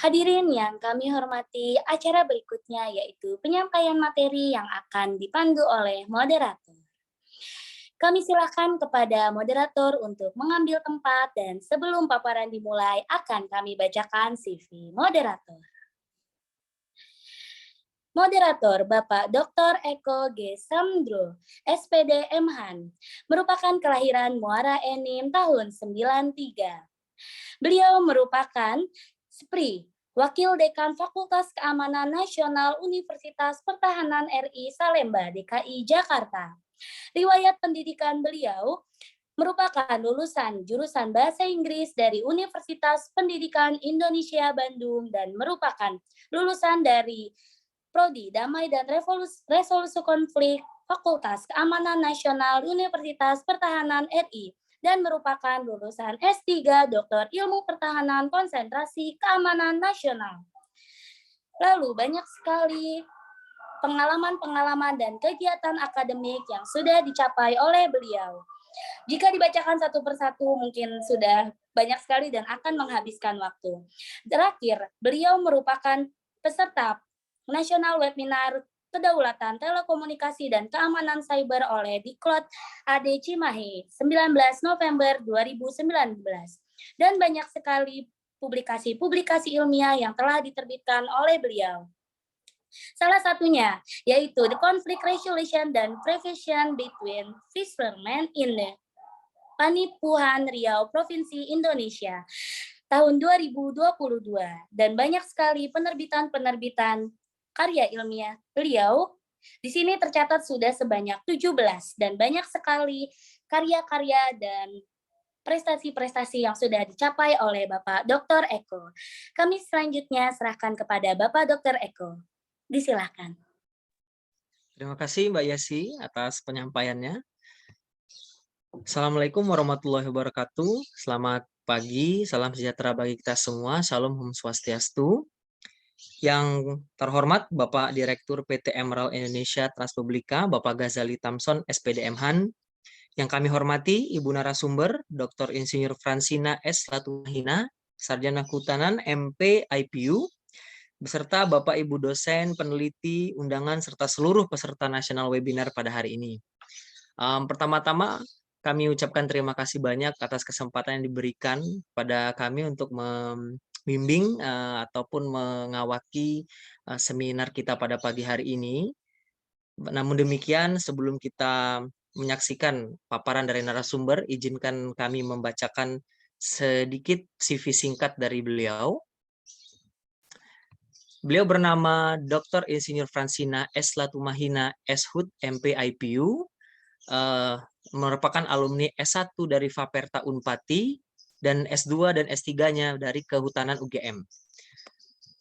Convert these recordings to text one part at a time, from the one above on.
Hadirin yang kami hormati, acara berikutnya yaitu penyampaian materi yang akan dipandu oleh moderator. Kami silakan kepada moderator untuk mengambil tempat dan sebelum paparan dimulai akan kami bacakan CV moderator. Moderator Bapak Dr. Eko G. Samdro, SPD Mhan, merupakan kelahiran Muara Enim tahun 93. Beliau merupakan SPRI, Wakil Dekan Fakultas Keamanan Nasional Universitas Pertahanan RI Salemba, DKI Jakarta. Riwayat pendidikan beliau merupakan lulusan jurusan Bahasa Inggris dari Universitas Pendidikan Indonesia Bandung dan merupakan lulusan dari Prodi Damai dan Resolusi Konflik Fakultas Keamanan Nasional Universitas Pertahanan RI dan merupakan lulusan S3 Doktor Ilmu Pertahanan Konsentrasi Keamanan Nasional. Lalu banyak sekali pengalaman-pengalaman dan kegiatan akademik yang sudah dicapai oleh beliau. Jika dibacakan satu persatu mungkin sudah banyak sekali dan akan menghabiskan waktu. Terakhir, beliau merupakan peserta Nasional Webinar Kedaulatan Telekomunikasi dan Keamanan Cyber oleh Diklat AD Cimahi 19 November 2019 dan banyak sekali publikasi-publikasi ilmiah yang telah diterbitkan oleh beliau. Salah satunya yaitu The Conflict Resolution dan Prevention Between Fishermen in Panipuhan Riau, Provinsi Indonesia tahun 2022 dan banyak sekali penerbitan karya ilmiah beliau. Di sini tercatat sudah sebanyak 17 dan banyak sekali karya-karya dan prestasi-prestasi yang sudah dicapai oleh Bapak Dr. Eko. Kami selanjutnya serahkan kepada Bapak Dr. Eko. Disilahkan. Terima kasih Mbak Yasi atas penyampaiannya. Assalamualaikum warahmatullahi wabarakatuh. Selamat pagi, salam sejahtera bagi kita semua. Salam Om Swastiastu. Yang terhormat Bapak Direktur PT Emerald Indonesia Transpublika, Bapak Ghazali Tamson, SPD Mhan. Yang kami hormati Ibu narasumber, Dr. Insinyur Fransina S. Latumahina, Sarjana Kehutanan MP IPU, beserta Bapak Ibu dosen, peneliti, undangan, serta seluruh peserta nasional webinar pada hari ini. Pertama-tama, kami ucapkan terima kasih banyak atas kesempatan yang diberikan pada kami untuk membimbing ataupun mengawaki seminar kita pada pagi hari ini. Namun demikian, sebelum kita menyaksikan paparan dari narasumber, izinkan kami membacakan sedikit CV singkat dari beliau. Beliau bernama Dr. Insinyur Fransina S. Latumahina, SHUT, MP IPU, merupakan alumni S1 dari Faperta Unpati, dan S2 dan S3-nya dari Kehutanan UGM.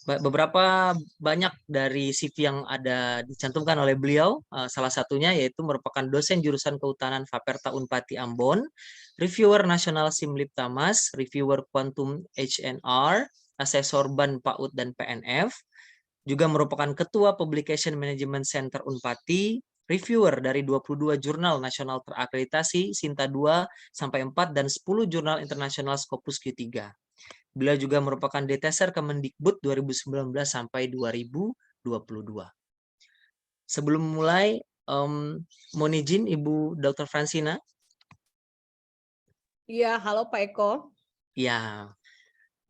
Beberapa banyak dari CV yang ada dicantumkan oleh beliau, salah satunya yaitu merupakan dosen jurusan Kehutanan Faperta Unpati Ambon, reviewer nasional SIM Liptamas, reviewer Quantum HNR, asesor BAN PAUD dan PNF, juga merupakan ketua Publication Management Center Unpati, reviewer dari 22 jurnal nasional terakreditasi, Sinta 2 sampai 4 dan 10 jurnal internasional Scopus Q3. Beliau juga merupakan Deteser Kemendikbud 2019 sampai 2022. Sebelum mulai, mohon izin Ibu Dr. Fransina. Iya, halo Pak Eko. Ya,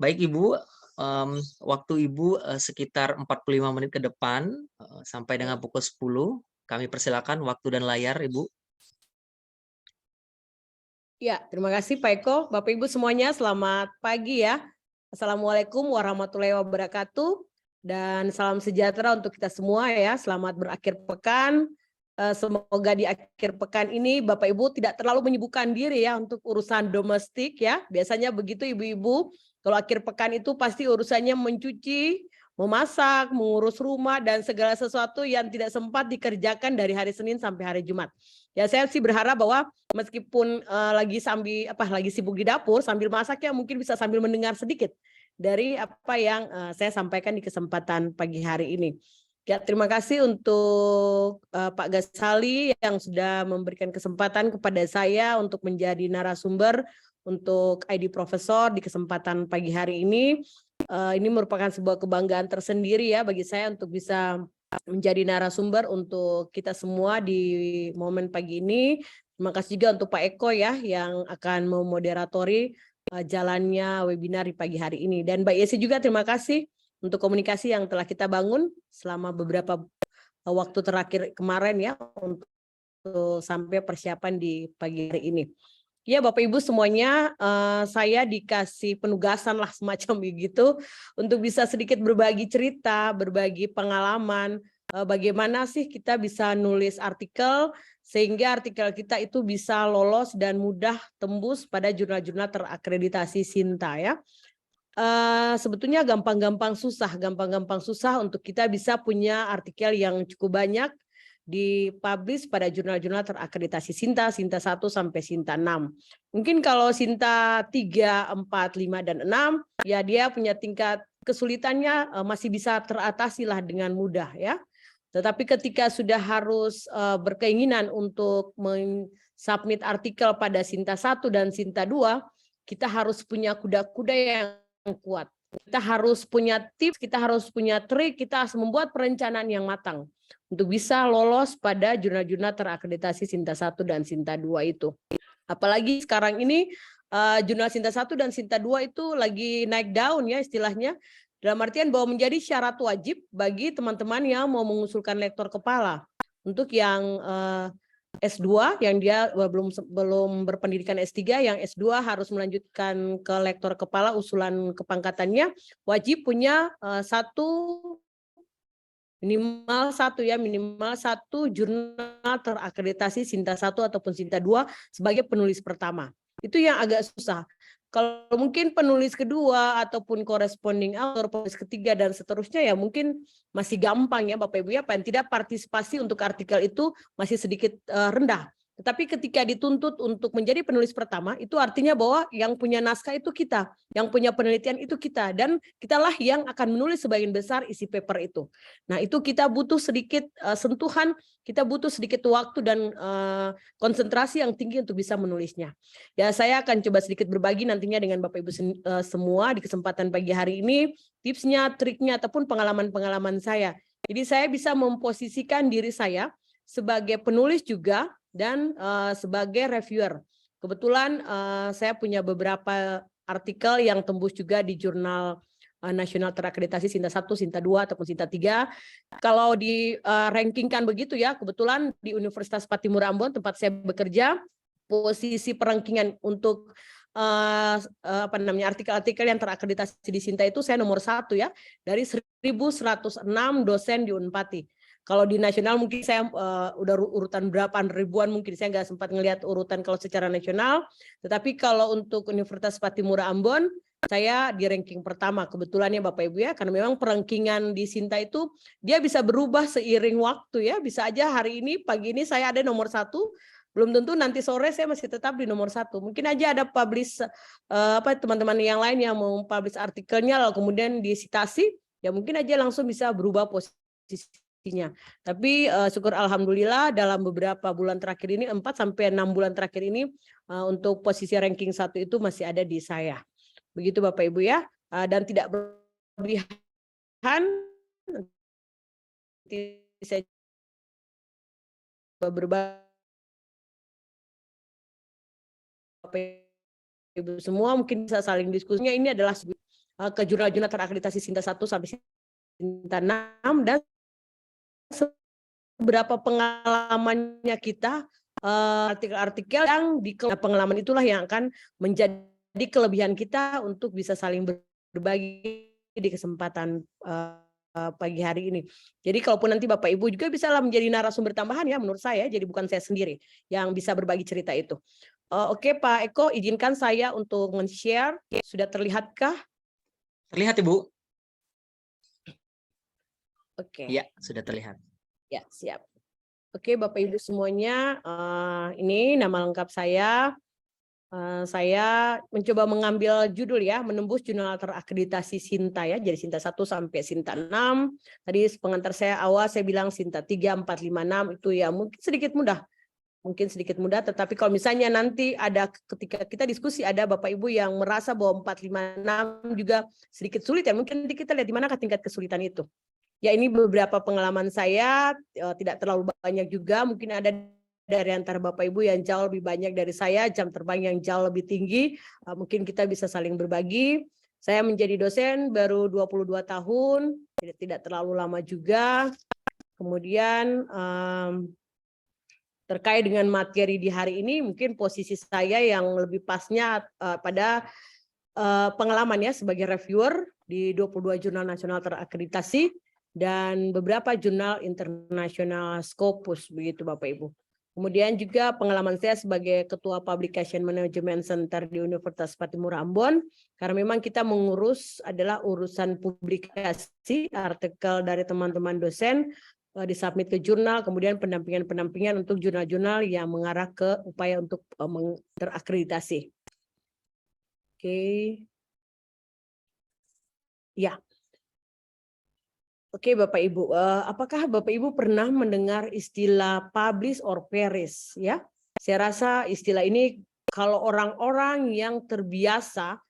baik Ibu. Waktu Ibu sekitar 45 menit ke depan sampai dengan pukul 10. Kami persilakan waktu dan layar, Ibu. Ya, terima kasih Pak Eko. Bapak Ibu semuanya, selamat pagi ya. Assalamualaikum warahmatullahi wabarakatuh. Dan salam sejahtera untuk kita semua ya. Selamat berakhir pekan. Semoga di akhir pekan ini Bapak Ibu tidak terlalu menyibukkan diri ya untuk urusan domestik ya. Biasanya begitu ibu-ibu. Kalau akhir pekan itu pasti urusannya mencuci, memasak, mengurus rumah, dan segala sesuatu yang tidak sempat dikerjakan dari hari Senin sampai hari Jumat. Ya saya sih berharap bahwa meskipun lagi sibuk di dapur, sambil masak ya mungkin bisa sambil mendengar sedikit dari apa yang saya sampaikan di kesempatan pagi hari ini. Ya, terima kasih untuk Pak Ghazali yang sudah memberikan kesempatan kepada saya untuk menjadi narasumber untuk ID Profesor di kesempatan pagi hari ini. Ini merupakan sebuah kebanggaan tersendiri ya bagi saya untuk bisa menjadi narasumber untuk kita semua di momen pagi ini. Terima kasih juga untuk Pak Eko ya yang akan memoderatori jalannya webinar di pagi hari ini. Dan Mbak Yesi juga terima kasih untuk komunikasi yang telah kita bangun selama beberapa waktu terakhir kemarin ya untuk sampai persiapan di pagi hari ini. Ya Bapak Ibu semuanya, saya dikasih penugasan lah semacam begitu untuk bisa sedikit berbagi cerita, berbagi pengalaman, bagaimana sih kita bisa nulis artikel sehingga artikel kita itu bisa lolos dan mudah tembus pada jurnal-jurnal terakreditasi Sinta ya. Sebetulnya gampang-gampang susah untuk kita bisa punya artikel yang cukup banyak dipublish pada jurnal-jurnal terakreditasi Sinta 1 sampai Sinta 6. Mungkin kalau Sinta 3, 4, 5, dan 6, ya dia punya tingkat kesulitannya masih bisa teratasi lah dengan mudah ya. Tetapi ketika sudah harus berkeinginan untuk mensubmit artikel pada Sinta 1 dan Sinta 2, kita harus punya kuda-kuda yang kuat. Kita harus punya tips, kita harus punya trik, kita harus membuat perencanaan yang matang untuk bisa lolos pada jurnal-jurnal terakreditasi Sinta 1 dan Sinta 2 itu. Apalagi sekarang ini jurnal Sinta 1 dan Sinta 2 itu lagi naik daun ya istilahnya. Dalam artian bahwa menjadi syarat wajib bagi teman-teman yang mau mengusulkan lektor kepala. Untuk yang S2 yang dia belum berpendidikan S3, yang S2 harus melanjutkan ke lektor kepala usulan kepangkatannya, wajib punya minimal satu jurnal terakreditasi Sinta 1 ataupun Sinta 2 sebagai penulis pertama. Itu yang agak susah. Kalau mungkin penulis kedua ataupun corresponding author, penulis ketiga dan seterusnya ya mungkin masih gampang ya Bapak Ibu ya, paling tidak partisipasi untuk artikel itu masih sedikit rendah. Tetapi ketika dituntut untuk menjadi penulis pertama, itu artinya bahwa yang punya naskah itu kita, yang punya penelitian itu kita, dan kitalah yang akan menulis sebagian besar isi paper itu. Nah itu kita butuh sedikit sentuhan, kita butuh sedikit waktu dan konsentrasi yang tinggi untuk bisa menulisnya. Ya saya akan coba sedikit berbagi nantinya dengan Bapak Ibu semua di kesempatan pagi hari ini, tipsnya, triknya, ataupun pengalaman-pengalaman saya. Jadi saya bisa memposisikan diri saya sebagai penulis juga, dan sebagai reviewer. Kebetulan saya punya beberapa artikel yang tembus juga di jurnal nasional terakreditasi Sinta 1, Sinta 2, ataupun Sinta 3. Kalau di rankingkan begitu ya, kebetulan di Universitas Patimura Ambon tempat saya bekerja, posisi perangkingan untuk artikel-artikel yang terakreditasi di Sinta itu saya nomor 1 ya, dari 1.106 dosen di Unpati. Kalau di nasional mungkin saya udah urutan berapa ribuan, mungkin saya nggak sempat ngelihat urutan kalau secara nasional. Tetapi kalau untuk Universitas Patimura Ambon, saya di ranking pertama kebetulannya Bapak Ibu ya, karena memang perangkingan di Sinta itu dia bisa berubah seiring waktu ya. Bisa aja hari ini, pagi ini saya ada nomor 1, belum tentu nanti sore saya masih tetap di nomor 1. Mungkin aja ada publish teman-teman yang lain yang mau publish artikelnya lalu kemudian disitasi, ya mungkin aja langsung bisa berubah posisi. Tapi syukur alhamdulillah dalam beberapa bulan terakhir ini 4 sampai 6 bulan terakhir ini untuk posisi ranking 1 itu masih ada di saya. Begitu Bapak Ibu ya, dan tidak berlebihan. Saya berbagi Bapak Ibu semua mungkin bisa saling diskusinya. Ini adalah ke jurnal-jurnal terakreditasi Sinta 1 sampai Sinta 6 dan seberapa pengalamannya kita, artikel-artikel yang di pengalaman itulah yang akan menjadi kelebihan kita untuk bisa saling berbagi di kesempatan pagi hari ini. Jadi kalaupun nanti Bapak Ibu juga bisa menjadi narasumber tambahan ya menurut saya, jadi bukan saya sendiri yang bisa berbagi cerita itu. Oke Pak Eko, izinkan saya untuk men-share. Sudah terlihatkah? Terlihat Ibu? Oke. Ya, sudah terlihat. Ya, siap. Oke, Bapak Ibu semuanya, ini nama lengkap saya. Saya mencoba mengambil judul ya, menembus jurnal terakreditasi Sinta ya, jadi Sinta 1 sampai Sinta 6. Tadi pengantar saya awal saya bilang Sinta 3, 4, 5, 6 itu ya mungkin sedikit mudah. mungkin sedikit mudah, tetapi kalau misalnya nanti ada ketika kita diskusi ada Bapak Ibu yang merasa bahwa 4, 5, 6 juga sedikit sulit ya, mungkin nanti kita lihat di manakah tingkat kesulitan itu. Ya ini beberapa pengalaman saya, tidak terlalu banyak juga, mungkin ada dari antara Bapak Ibu yang jauh lebih banyak dari saya, jam terbang yang jauh lebih tinggi, mungkin kita bisa saling berbagi. Saya menjadi dosen baru 22 tahun, tidak terlalu lama juga. Kemudian terkait dengan materi di hari ini, mungkin posisi saya yang lebih pasnya pada pengalaman ya sebagai reviewer di 22 jurnal nasional terakreditasi dan beberapa jurnal internasional Scopus, begitu Bapak Ibu. Kemudian juga pengalaman saya sebagai Ketua Publication Management Center di Universitas Patimura Ambon, karena memang kita mengurus adalah urusan publikasi artikel dari teman-teman dosen, disubmit ke jurnal, kemudian pendampingan-pendampingan untuk jurnal-jurnal yang mengarah ke upaya untuk terakreditasi. Oke. Ya. Oke Bapak Ibu, apakah Bapak Ibu pernah mendengar istilah publish or perish ya? Saya rasa istilah ini kalau orang-orang yang terbiasa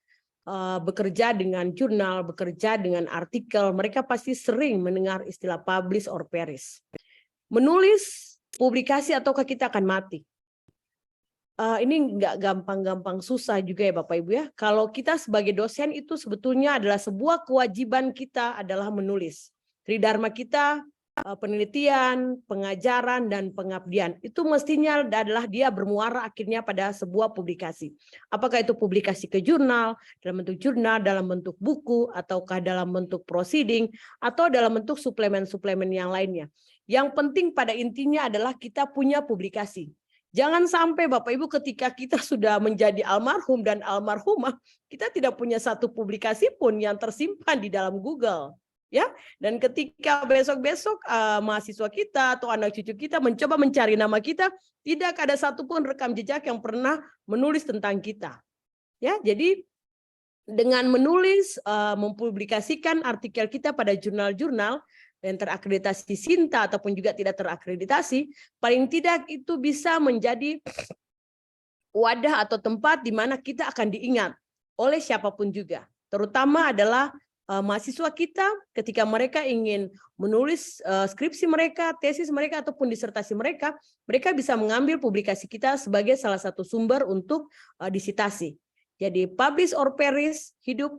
bekerja dengan jurnal, bekerja dengan artikel, mereka pasti sering mendengar istilah publish or perish. Menulis publikasi ataukah kita akan mati? Ini nggak gampang-gampang, susah juga ya Bapak Ibu ya. Kalau kita sebagai dosen itu sebetulnya adalah sebuah kewajiban kita adalah menulis. Tridharma kita, penelitian, pengajaran, dan pengabdian. Itu mestinya adalah dia bermuara akhirnya pada sebuah publikasi. Apakah itu publikasi ke jurnal, dalam bentuk buku, ataukah dalam bentuk proceeding, atau dalam bentuk suplemen-suplemen yang lainnya. Yang penting pada intinya adalah kita punya publikasi. Jangan sampai Bapak Ibu ketika kita sudah menjadi almarhum dan almarhumah, kita tidak punya satu publikasi pun yang tersimpan di dalam Google. Ya, dan ketika besok-besok mahasiswa kita atau anak cucu kita mencoba mencari nama kita, tidak ada satupun rekam jejak yang pernah menulis tentang kita. Ya, jadi dengan menulis, mempublikasikan artikel kita pada jurnal-jurnal yang terakreditasi SINTA ataupun juga tidak terakreditasi, paling tidak itu bisa menjadi wadah atau tempat di mana kita akan diingat oleh siapapun juga, terutama adalah mahasiswa kita ketika mereka ingin menulis skripsi mereka, tesis mereka, ataupun disertasi mereka, mereka bisa mengambil publikasi kita sebagai salah satu sumber untuk disitasi. Jadi publish or perish, hidup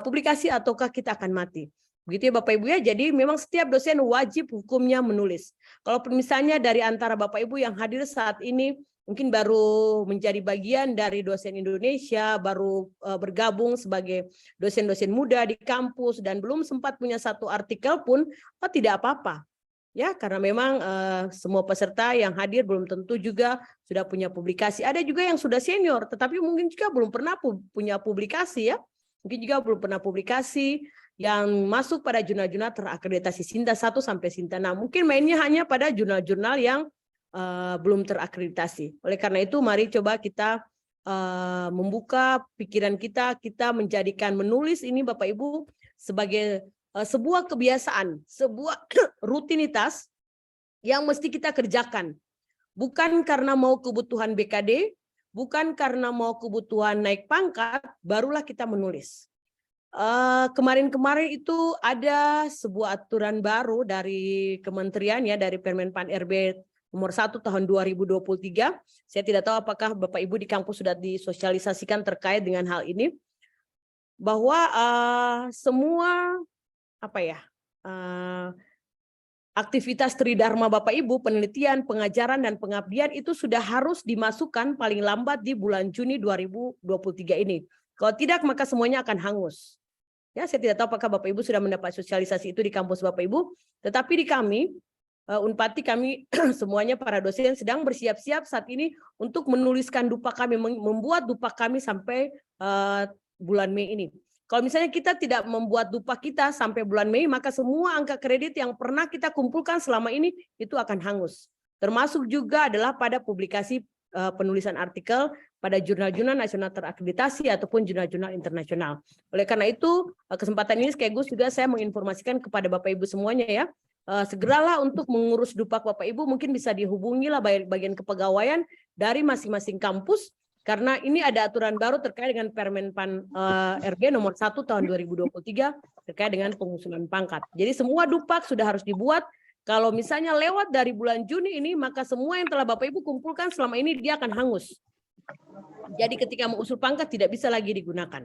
publikasi ataukah kita akan mati. Begitu ya Bapak Ibu ya, jadi memang setiap dosen wajib hukumnya menulis. Kalau misalnya dari antara Bapak Ibu yang hadir saat ini, mungkin baru menjadi bagian dari dosen Indonesia, baru bergabung sebagai dosen-dosen muda di kampus dan belum sempat punya satu artikel pun, tidak apa-apa. Ya, karena memang semua peserta yang hadir belum tentu juga sudah punya publikasi. Ada juga yang sudah senior, tetapi mungkin juga belum pernah punya publikasi ya. Mungkin juga belum pernah publikasi yang masuk pada jurnal-jurnal terakreditasi SINTA 1 sampai SINTA 6. Mungkin mainnya hanya pada jurnal-jurnal yang belum terakreditasi. Oleh karena itu mari coba kita membuka pikiran kita menjadikan menulis ini Bapak Ibu sebagai sebuah kebiasaan, sebuah rutinitas yang mesti kita kerjakan. Bukan karena mau kebutuhan BKD, bukan karena mau kebutuhan naik pangkat, barulah kita menulis. Kemarin-kemarin itu ada sebuah aturan baru dari kementerian ya, dari Permenpan RB nomor 1 tahun 2023. Saya tidak tahu apakah Bapak Ibu di kampus sudah disosialisasikan terkait dengan hal ini. Bahwa semua aktivitas tridharma Bapak Ibu, penelitian, pengajaran, dan pengabdian itu sudah harus dimasukkan paling lambat di bulan Juni 2023 ini. Kalau tidak maka semuanya akan hangus. Ya, saya tidak tahu apakah Bapak Ibu sudah mendapat sosialisasi itu di kampus Bapak Ibu, tetapi di kami Unpati kami semuanya para dosen sedang bersiap-siap saat ini untuk menuliskan dupa kami, membuat dupa kami sampai bulan Mei ini. Kalau misalnya kita tidak membuat dupa kita sampai bulan Mei, maka semua angka kredit yang pernah kita kumpulkan selama ini itu akan hangus. Termasuk juga adalah pada publikasi penulisan artikel pada jurnal-jurnal nasional terakreditasi ataupun jurnal-jurnal internasional. Oleh karena itu, kesempatan ini sekaligus juga saya menginformasikan kepada Bapak Ibu semuanya ya, segeralah untuk mengurus Dupak Bapak Ibu, mungkin bisa dihubungilah bagian kepegawaian dari masing-masing kampus, karena ini ada aturan baru terkait dengan Permenpan RB nomor 1 tahun 2023 terkait dengan pengusulan pangkat. Jadi semua Dupak sudah harus dibuat. Kalau misalnya lewat dari bulan Juni ini, maka semua yang telah Bapak Ibu kumpulkan selama ini dia akan hangus. Jadi ketika mau usul pangkat tidak bisa lagi digunakan.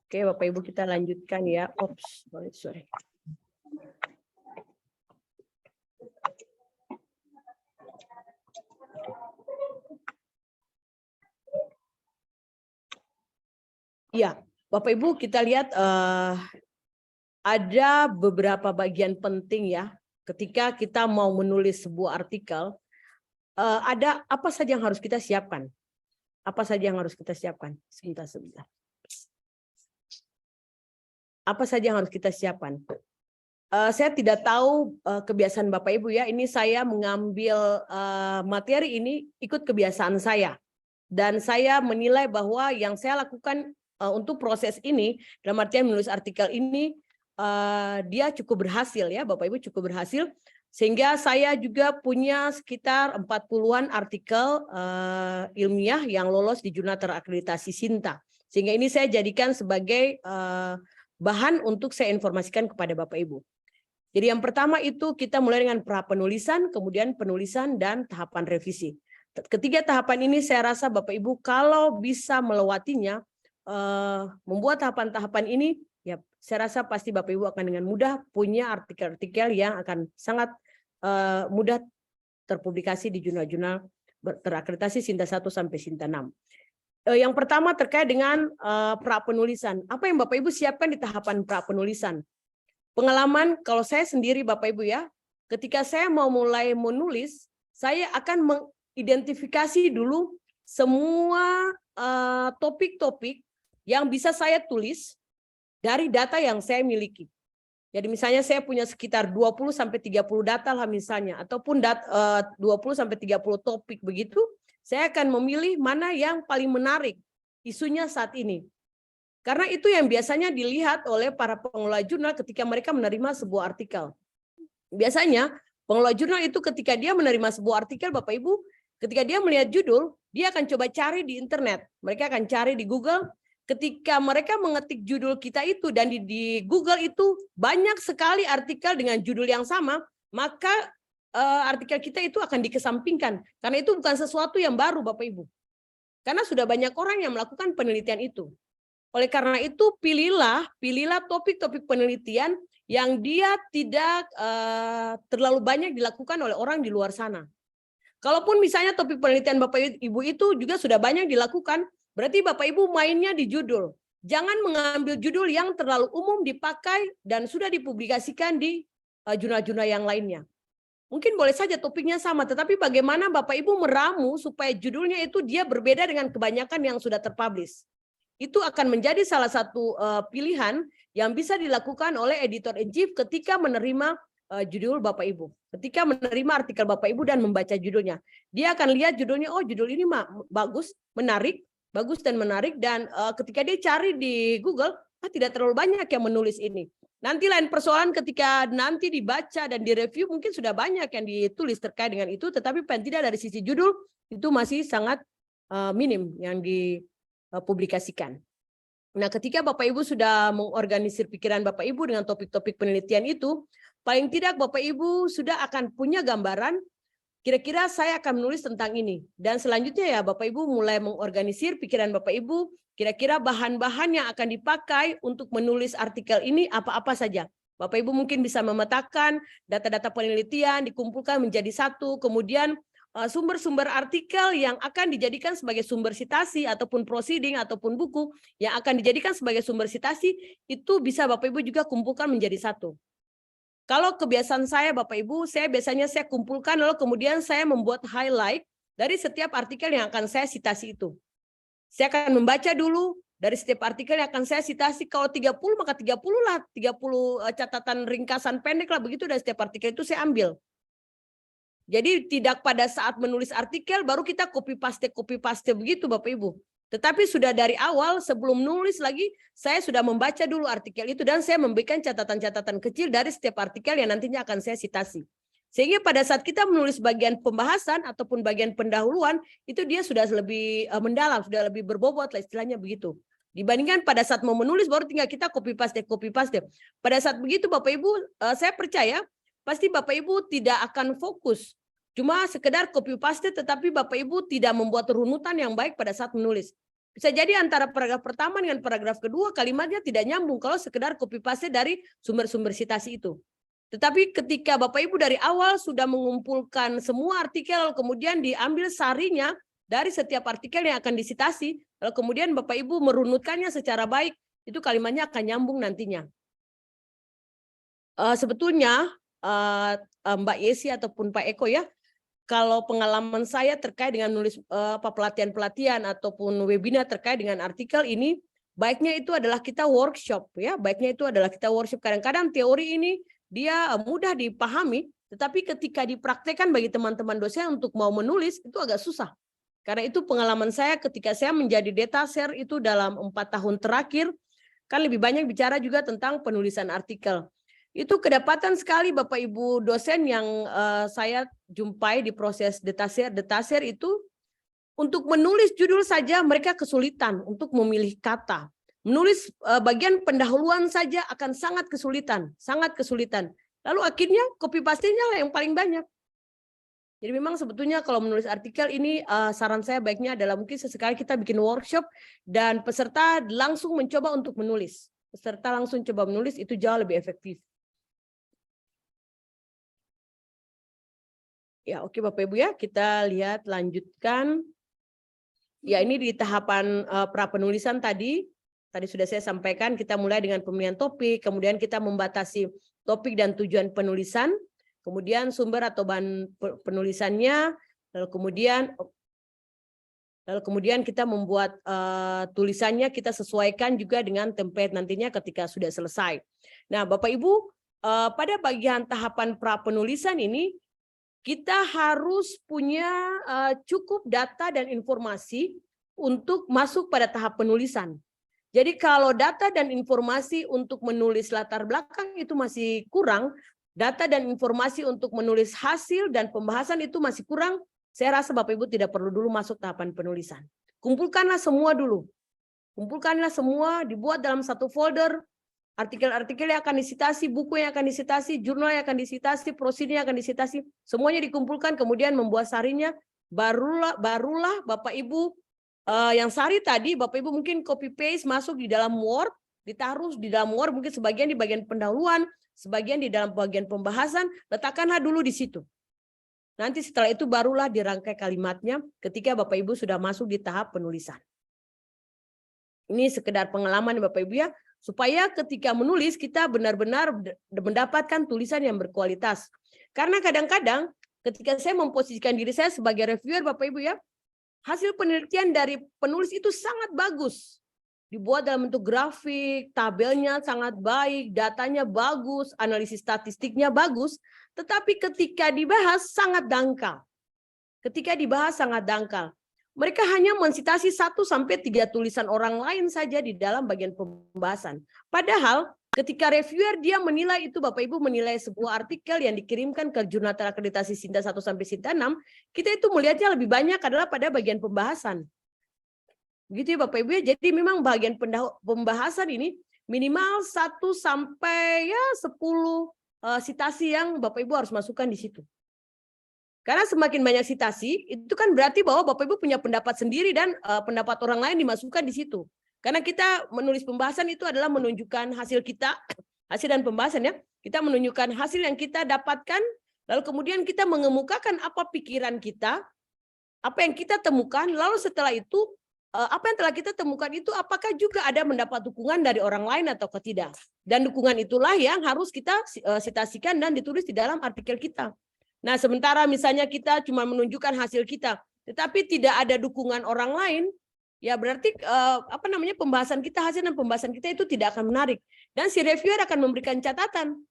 Oke, Bapak Ibu kita lanjutkan ya. Ops, sorry. Ya, Bapak Ibu kita lihat ada beberapa bagian penting ya. Ketika kita mau menulis sebuah artikel, ada apa saja yang harus kita siapkan? Apa saja yang harus kita siapkan? Sebentar. Apa saja yang harus kita siapkan? Saya tidak tahu kebiasaan Bapak Ibu ya. Ini saya mengambil materi ini ikut kebiasaan saya. Dan saya menilai bahwa yang saya lakukan untuk proses ini, dalam artian menulis artikel ini, dia cukup berhasil ya, Bapak Ibu cukup berhasil. Sehingga saya juga punya sekitar 40-an artikel ilmiah yang lolos di jurnal terakreditasi Sinta. Sehingga ini saya jadikan sebagai bahan untuk saya informasikan kepada Bapak Ibu. Jadi yang pertama itu kita mulai dengan pra penulisan, kemudian penulisan dan tahapan revisi. Ketiga tahapan ini saya rasa Bapak Ibu kalau bisa melewatinya, membuat tahapan-tahapan ini, ya saya rasa pasti Bapak Ibu akan dengan mudah punya artikel-artikel yang akan sangat mudah terpublikasi di jurnal-jurnal terakreditasi Sinta 1 sampai Sinta 6. Yang pertama terkait dengan pra penulisan. Apa yang Bapak Ibu siapkan di tahapan pra penulisan? Pengalaman kalau saya sendiri Bapak Ibu ya, ketika saya mau mulai menulis, saya akan mengidentifikasi dulu semua topik-topik yang bisa saya tulis dari data yang saya miliki. Jadi misalnya saya punya sekitar 20 sampai 30 data lah misalnya, ataupun 20 sampai 30 topik begitu, saya akan memilih mana yang paling menarik isunya saat ini. Karena itu yang biasanya dilihat oleh para pengelola jurnal ketika mereka menerima sebuah artikel. Biasanya pengelola jurnal itu ketika dia menerima sebuah artikel, Bapak Ibu, ketika dia melihat judul, dia akan coba cari di internet. Mereka akan cari di Google. Ketika mereka mengetik judul kita itu dan di Google itu banyak sekali artikel dengan judul yang sama, maka artikel kita itu akan dikesampingkan. Karena itu bukan sesuatu yang baru Bapak Ibu. Karena sudah banyak orang yang melakukan penelitian itu. Oleh karena itu pilihlah topik-topik penelitian yang dia tidak terlalu banyak dilakukan oleh orang di luar sana. Kalaupun misalnya topik penelitian Bapak Ibu itu juga sudah banyak dilakukan, berarti Bapak Ibu mainnya di judul. Jangan mengambil judul yang terlalu umum dipakai dan sudah dipublikasikan di jurnal-jurnal yang lainnya. Mungkin boleh saja topiknya sama, tetapi bagaimana Bapak Ibu meramu supaya judulnya itu dia berbeda dengan kebanyakan yang sudah terpublish. Itu akan menjadi salah satu pilihan yang bisa dilakukan oleh editor-in-chief ketika menerima judul Bapak Ibu. Ketika menerima artikel Bapak Ibu dan membaca judulnya. Dia akan lihat judulnya, oh judul ini bagus, menarik, bagus dan menarik. Dan ketika dia cari di Google, tidak terlalu banyak yang menulis ini. Nanti lain persoalan ketika nanti dibaca dan direview mungkin sudah banyak yang ditulis terkait dengan itu. Tetapi paling tidak dari sisi judul itu masih sangat minim yang dipublikasikan. Nah, ketika Bapak Ibu sudah mengorganisir pikiran Bapak Ibu dengan topik-topik penelitian itu, paling tidak Bapak Ibu sudah akan punya gambaran, kira-kira saya akan menulis tentang ini. Dan selanjutnya ya Bapak Ibu mulai mengorganisir pikiran Bapak Ibu, kira-kira bahan-bahan yang akan dipakai untuk menulis artikel ini apa-apa saja. Bapak Ibu mungkin bisa memetakan data-data penelitian, dikumpulkan menjadi satu, kemudian sumber-sumber artikel yang akan dijadikan sebagai sumber sitasi ataupun proceeding ataupun buku yang akan dijadikan sebagai sumber sitasi itu bisa Bapak Ibu juga kumpulkan menjadi satu. Kalau kebiasaan saya Bapak Ibu, saya biasanya kumpulkan lalu kemudian saya membuat highlight dari setiap artikel yang akan saya sitasi itu. Saya akan membaca dulu dari setiap artikel yang akan saya sitasi, kalau 30 maka 30 lah, 30 catatan ringkasan pendek lah begitu dari setiap artikel itu saya ambil. Jadi tidak pada saat menulis artikel baru kita copy paste begitu Bapak Ibu. Tetapi sudah dari awal sebelum nulis lagi, saya sudah membaca dulu artikel itu dan saya memberikan catatan-catatan kecil dari setiap artikel yang nantinya akan saya citasi. Sehingga pada saat kita menulis bagian pembahasan ataupun bagian pendahuluan, itu dia sudah lebih mendalam, sudah lebih berbobot lah istilahnya begitu. Dibandingkan pada saat mau menulis baru tinggal kita copy paste. Pada saat begitu Bapak Ibu, saya percaya pasti Bapak Ibu tidak akan fokus. Cuma sekedar copy paste tetapi Bapak Ibu tidak membuat runutan yang baik pada saat menulis. Bisa jadi antara paragraf pertama dengan paragraf kedua kalimatnya tidak nyambung kalau sekedar copy paste dari sumber-sumber citasi itu. Tetapi ketika Bapak Ibu dari awal sudah mengumpulkan semua artikel, kemudian diambil sarinya dari setiap artikel yang akan disitasi, lalu kemudian Bapak Ibu merunutkannya secara baik, itu kalimatnya akan nyambung nantinya. Sebetulnya Mbak Yesi ataupun Pak Eko ya, kalau pengalaman saya terkait dengan nulis pelatihan-pelatihan ataupun webinar terkait dengan artikel ini, baiknya itu adalah kita workshop ya, Kadang-kadang teori ini dia mudah dipahami, tetapi ketika dipraktekkan bagi teman-teman dosen untuk mau menulis itu agak susah. Karena itu pengalaman saya ketika saya menjadi dataser itu dalam 4 tahun terakhir, kan lebih banyak bicara juga tentang penulisan artikel. Itu kedapatan sekali Bapak Ibu dosen yang saya jumpai di proses dataser itu untuk menulis judul saja mereka kesulitan untuk memilih kata. Menulis bagian pendahuluan saja akan sangat kesulitan. Lalu akhirnya copy paste-nya yang paling banyak. Jadi memang sebetulnya kalau menulis artikel ini saran saya baiknya adalah mungkin sesekali kita bikin workshop dan peserta langsung mencoba untuk menulis. Peserta langsung coba menulis itu jauh lebih efektif. Ya, oke Bapak Ibu ya, kita lihat lanjutkan. Ya, ini di tahapan pra penulisan tadi sudah saya sampaikan kita mulai dengan pemilihan topik, kemudian kita membatasi topik dan tujuan penulisan, kemudian sumber atau bahan penulisannya, lalu kemudian kita membuat tulisannya kita sesuaikan juga dengan template nantinya ketika sudah selesai. Nah, Bapak Ibu, pada bagian tahapan pra penulisan ini kita harus punya cukup data dan informasi untuk masuk pada tahap penulisan. Jadi kalau data dan informasi untuk menulis latar belakang itu masih kurang, data dan informasi untuk menulis hasil dan pembahasan itu masih kurang, saya rasa Bapak Ibu tidak perlu dulu masuk tahapan penulisan. Kumpulkanlah semua dulu. Kumpulkanlah semua, dibuat dalam satu folder, artikel-artikel yang akan disitasi, buku yang akan disitasi, jurnal yang akan disitasi, prosedur yang akan disitasi, semuanya dikumpulkan, kemudian membuat sarinya, barulah Bapak Ibu yang sari tadi, Bapak Ibu mungkin copy paste masuk di dalam Word, ditaruh di dalam Word, mungkin sebagian di bagian pendahuluan, sebagian di dalam bagian pembahasan, letakkanlah dulu di situ. Nanti setelah itu barulah dirangkai kalimatnya ketika Bapak Ibu sudah masuk di tahap penulisan. Ini sekedar pengalaman Bapak Ibu ya, supaya ketika menulis kita benar-benar mendapatkan tulisan yang berkualitas. Karena kadang-kadang ketika saya memposisikan diri saya sebagai reviewer Bapak Ibu ya, hasil penelitian dari penulis itu sangat bagus. Dibuat dalam bentuk grafik, tabelnya sangat baik, datanya bagus, analisis statistiknya bagus, tetapi ketika dibahas sangat dangkal. Mereka hanya mensitasi 1-3 tulisan orang lain saja di dalam bagian pembahasan. Padahal ketika reviewer dia menilai itu, Bapak Ibu menilai sebuah artikel yang dikirimkan ke jurnal terakreditasi Sinta 1-Sinta 6, kita itu melihatnya lebih banyak adalah pada bagian pembahasan. Begitu ya Bapak Ibu ya, jadi memang bagian pembahasan ini minimal 1-10 sitasi yang Bapak Ibu harus masukkan di situ. Karena semakin banyak sitasi, itu kan berarti bahwa Bapak Ibu punya pendapat sendiri dan pendapat orang lain dimasukkan di situ. Karena kita menulis pembahasan itu adalah menunjukkan hasil kita, hasil dan pembahasan ya. Kita menunjukkan hasil yang kita dapatkan, lalu kemudian kita mengemukakan apa pikiran kita, apa yang kita temukan, lalu setelah itu apa yang telah kita temukan itu apakah juga ada mendapat dukungan dari orang lain atau tidak. Dan dukungan itulah yang harus kita sitasikan dan ditulis di dalam artikel kita. Nah, sementara misalnya kita cuma menunjukkan hasil kita, tetapi tidak ada dukungan orang lain, ya berarti pembahasan kita, hasil dan pembahasan kita itu tidak akan menarik. Dan si reviewer akan memberikan catatan.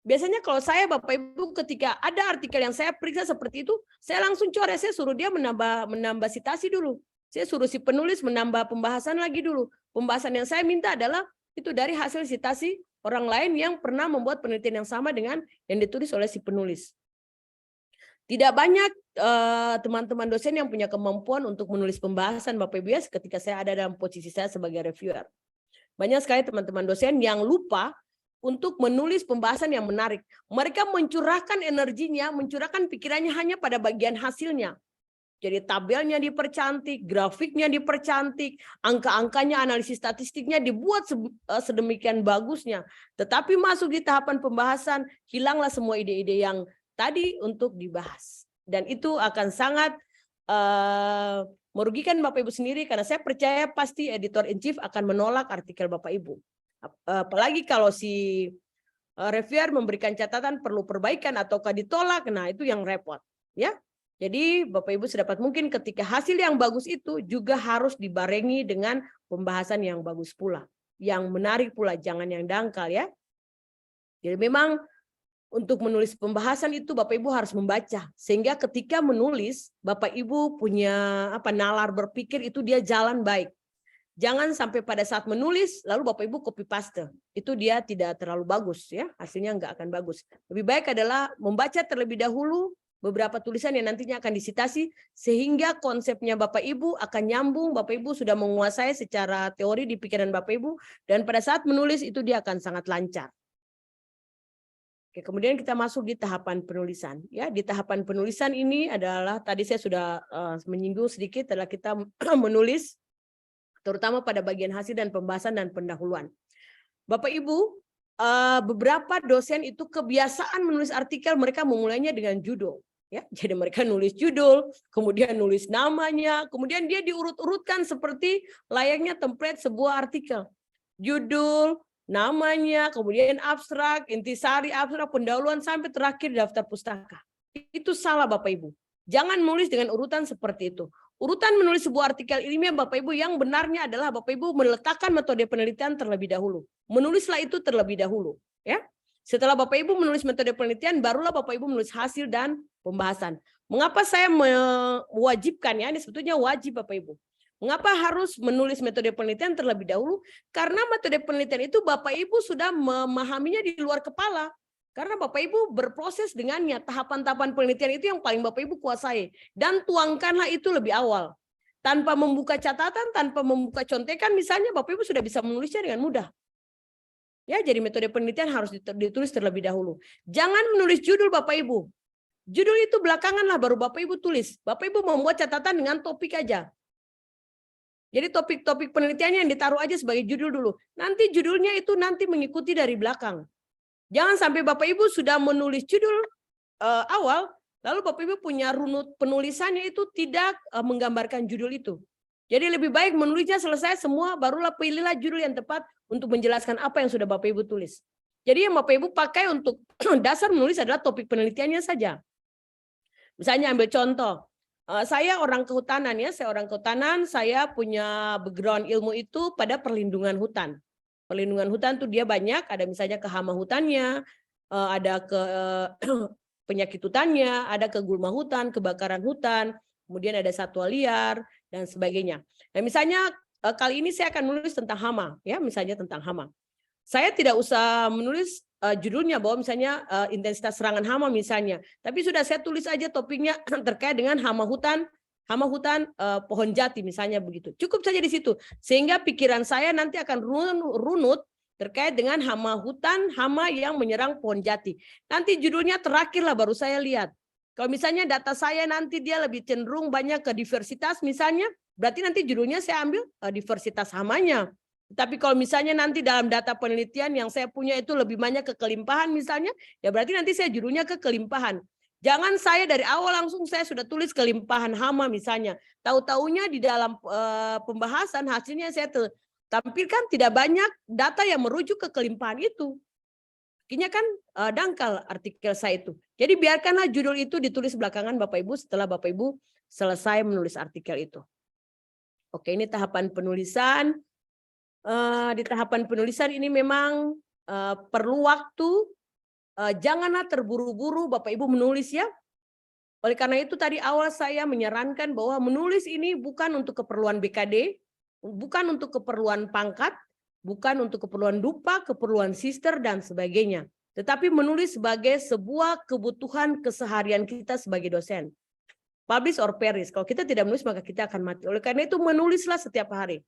Biasanya kalau saya Bapak Ibu ketika ada artikel yang saya periksa seperti itu, saya langsung coret, saya suruh dia menambah sitasi dulu. Saya suruh si penulis menambah pembahasan lagi dulu. Pembahasan yang saya minta adalah itu dari hasil sitasi orang lain yang pernah membuat penelitian yang sama dengan yang ditulis oleh si penulis. Tidak banyak teman-teman dosen yang punya kemampuan untuk menulis pembahasan Bapak Ibu ya, ketika saya ada dalam posisi saya sebagai reviewer. Banyak sekali teman-teman dosen yang lupa untuk menulis pembahasan yang menarik. Mereka mencurahkan energinya, mencurahkan pikirannya hanya pada bagian hasilnya. Jadi tabelnya dipercantik, grafiknya dipercantik, angka-angkanya, analisis statistiknya dibuat sedemikian bagusnya. Tetapi masuk di tahapan pembahasan, hilanglah semua ide-ide yang tadi untuk dibahas. Dan itu akan sangat merugikan Bapak Ibu sendiri, karena saya percaya pasti editor in chief akan menolak artikel Bapak Ibu. Apalagi kalau si reviewer memberikan catatan perlu perbaikan ataukah ditolak, nah itu yang repot, ya. Jadi Bapak Ibu sedapat mungkin ketika hasil yang bagus itu juga harus dibarengi dengan pembahasan yang bagus pula, yang menarik pula, jangan yang dangkal ya. Jadi memang untuk menulis pembahasan itu Bapak Ibu harus membaca, sehingga ketika menulis Bapak Ibu punya nalar berpikir itu dia jalan baik. Jangan sampai pada saat menulis lalu Bapak Ibu copy paste. Itu dia tidak terlalu bagus ya, hasilnya nggak akan bagus. Lebih baik adalah membaca terlebih dahulu beberapa tulisan yang nantinya akan disitasi, sehingga konsepnya Bapak Ibu akan nyambung, Bapak Ibu sudah menguasai secara teori di pikiran Bapak Ibu, dan pada saat menulis itu dia akan sangat lancar. Oke, kemudian kita masuk di tahapan penulisan. Ya, di tahapan penulisan ini adalah tadi saya sudah menyinggung sedikit, adalah kita menulis terutama pada bagian hasil dan pembahasan dan pendahuluan. Bapak Ibu, beberapa dosen itu kebiasaan menulis artikel, mereka memulainya dengan judul. Ya, jadi mereka nulis judul, kemudian nulis namanya, kemudian dia diurut-urutkan seperti layaknya template sebuah artikel. Judul, namanya, kemudian abstrak, intisari, abstrak, pendahuluan, sampai terakhir daftar pustaka. Itu salah Bapak Ibu. Jangan menulis dengan urutan seperti itu. Urutan menulis sebuah artikel ilmiah Bapak Ibu yang benarnya adalah Bapak Ibu meletakkan metode penelitian terlebih dahulu. Menulislah itu terlebih dahulu. Ya. Setelah Bapak Ibu menulis metode penelitian, barulah Bapak Ibu menulis hasil dan pembahasan. Mengapa saya mewajibkan ya, ini sebetulnya wajib Bapak Ibu. Mengapa harus menulis metode penelitian terlebih dahulu? Karena metode penelitian itu Bapak Ibu sudah memahaminya di luar kepala. Karena Bapak Ibu berproses dengannya, tahapan-tahapan penelitian itu yang paling Bapak Ibu kuasai. Dan tuangkanlah itu lebih awal. Tanpa membuka catatan, tanpa membuka contekan misalnya, Bapak Ibu sudah bisa menulisnya dengan mudah. Ya, jadi metode penelitian harus ditulis terlebih dahulu. Jangan menulis judul Bapak Ibu. Judul itu belakangan lah baru Bapak Ibu tulis. Bapak Ibu membuat catatan dengan topik aja. Jadi topik-topik penelitiannya yang ditaruh aja sebagai judul dulu. Nanti judulnya itu nanti mengikuti dari belakang. Jangan sampai Bapak Ibu sudah menulis judul awal, lalu Bapak Ibu punya runut penulisannya itu tidak menggambarkan judul itu. Jadi lebih baik menulisnya selesai semua, barulah pilihlah judul yang tepat untuk menjelaskan apa yang sudah Bapak Ibu tulis. Jadi yang Bapak Ibu pakai untuk dasar menulis adalah topik penelitiannya saja. Misalnya ambil contoh, saya orang kehutanan ya, saya punya background ilmu itu pada perlindungan hutan. Perlindungan hutan tuh dia banyak, ada misalnya ke hama hutannya, ada ke penyakit hutannya, ada ke gulma hutan, kebakaran hutan, kemudian ada satwa liar dan sebagainya. Nah, misalnya kali ini saya akan menulis tentang hama, ya, misalnya tentang hama. Saya tidak usah menulis judulnya bahwa misalnya intensitas serangan hama misalnya, tapi sudah saya tulis aja topiknya terkait dengan hama hutan pohon jati misalnya begitu. Cukup saja di situ. Sehingga pikiran saya nanti akan runut terkait dengan hama hutan, hama yang menyerang pohon jati. Nanti judulnya terakhirlah baru saya lihat. Kalau misalnya data saya nanti dia lebih cenderung banyak ke diversitas misalnya, berarti nanti judulnya saya ambil diversitas hamanya. Tapi kalau misalnya nanti dalam data penelitian yang saya punya itu lebih banyak ke kelimpahan misalnya, ya berarti nanti saya judulnya ke kelimpahan. Jangan saya dari awal langsung saya sudah tulis kelimpahan hama misalnya. Tahu-taunya di dalam pembahasan hasilnya saya tampilkan tidak banyak data yang merujuk ke kelimpahan itu. Akhirnya kan dangkal artikel saya itu. Jadi biarkanlah judul itu ditulis belakangan Bapak Ibu setelah Bapak Ibu selesai menulis artikel itu. Oke, ini tahapan penulisan. Di tahapan penulisan ini memang perlu waktu. Janganlah terburu-buru Bapak Ibu menulis ya. Oleh karena itu tadi awal saya menyarankan bahwa menulis ini bukan untuk keperluan BKD, bukan untuk keperluan pangkat, bukan untuk keperluan dupa, keperluan sister, dan sebagainya. Tetapi menulis sebagai sebuah kebutuhan keseharian kita sebagai dosen. Publish or perish. Kalau kita tidak menulis maka kita akan mati. Oleh karena itu menulislah setiap hari.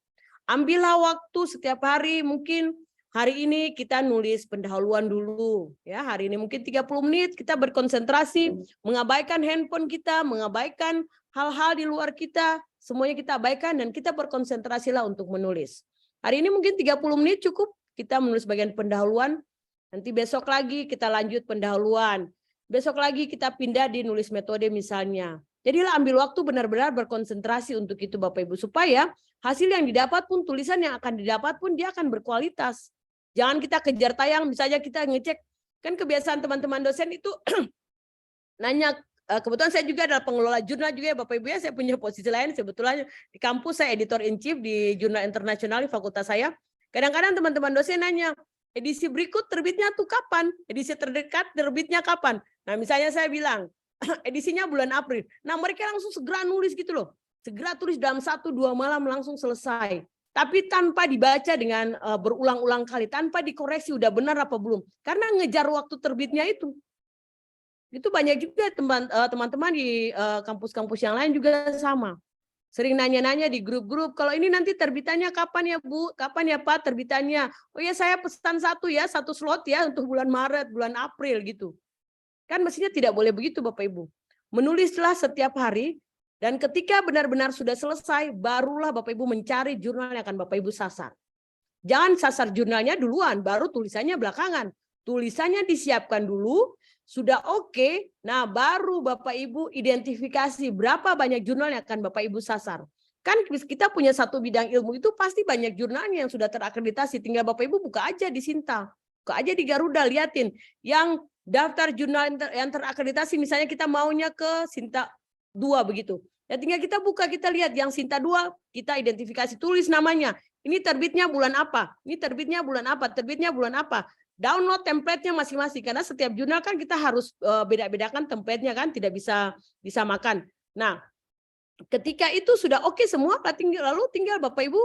Ambillah waktu setiap hari, mungkin hari ini kita nulis pendahuluan dulu. Ya, hari ini mungkin 30 menit kita berkonsentrasi, mengabaikan handphone kita, mengabaikan hal-hal di luar kita, semuanya kita abaikan dan kita berkonsentrasilah untuk menulis. Hari ini mungkin 30 menit cukup kita menulis bagian pendahuluan. Nanti besok lagi kita lanjut pendahuluan. Besok lagi kita pindah di nulis metode misalnya. Jadilah ambil waktu benar-benar berkonsentrasi untuk itu Bapak Ibu. Supaya hasil yang didapat pun, tulisan yang akan didapat pun dia akan berkualitas. Jangan kita kejar tayang, misalnya kita ngecek. Kan kebiasaan teman-teman dosen itu nanya, kebetulan saya juga adalah pengelola jurnal juga ya Bapak Ibu ya. Saya punya posisi lain, sebetulnya di kampus saya editor in chief di jurnal internasional di fakultas saya. Kadang-kadang teman-teman dosen nanya, edisi berikut terbitnya tuh kapan? Edisi terdekat terbitnya kapan? Nah misalnya saya bilang, edisinya bulan April. Nah mereka langsung segera nulis gitu loh. Segera tulis dalam 1-2 malam langsung selesai. Tapi tanpa dibaca dengan berulang-ulang kali. Tanpa dikoreksi udah benar apa belum. Karena ngejar waktu terbitnya itu. Itu banyak juga teman-teman di kampus-kampus yang lain juga sama. Sering nanya-nanya di grup-grup, kalau ini nanti terbitannya kapan ya Bu? Kapan ya Pak terbitannya? Oh ya saya pesan satu slot ya untuk bulan Maret, bulan April gitu. Kan mestinya tidak boleh begitu Bapak Ibu. Menulislah setiap hari dan ketika benar-benar sudah selesai, barulah Bapak Ibu mencari jurnal yang akan Bapak Ibu sasar. Jangan sasar jurnalnya duluan, baru tulisannya belakangan. Tulisannya disiapkan dulu, sudah oke, nah baru Bapak Ibu identifikasi berapa banyak jurnal yang akan Bapak Ibu sasar. Kan kita punya satu bidang ilmu itu pasti banyak jurnalnya yang sudah terakreditasi, tinggal Bapak Ibu buka aja di Sinta. Buka aja di Garuda, liatin. Yang daftar jurnal yang terakreditasi, misalnya kita maunya ke Sinta 2 begitu. Ya tinggal kita buka, kita lihat yang Sinta 2, kita identifikasi, tulis namanya. Ini terbitnya bulan apa? Ini terbitnya bulan apa? Terbitnya bulan apa? Download template-nya masing-masing. Karena setiap jurnal kan kita harus beda-bedakan template-nya kan, tidak bisa disamakan. Nah, ketika itu sudah oke semua, lalu tinggal Bapak Ibu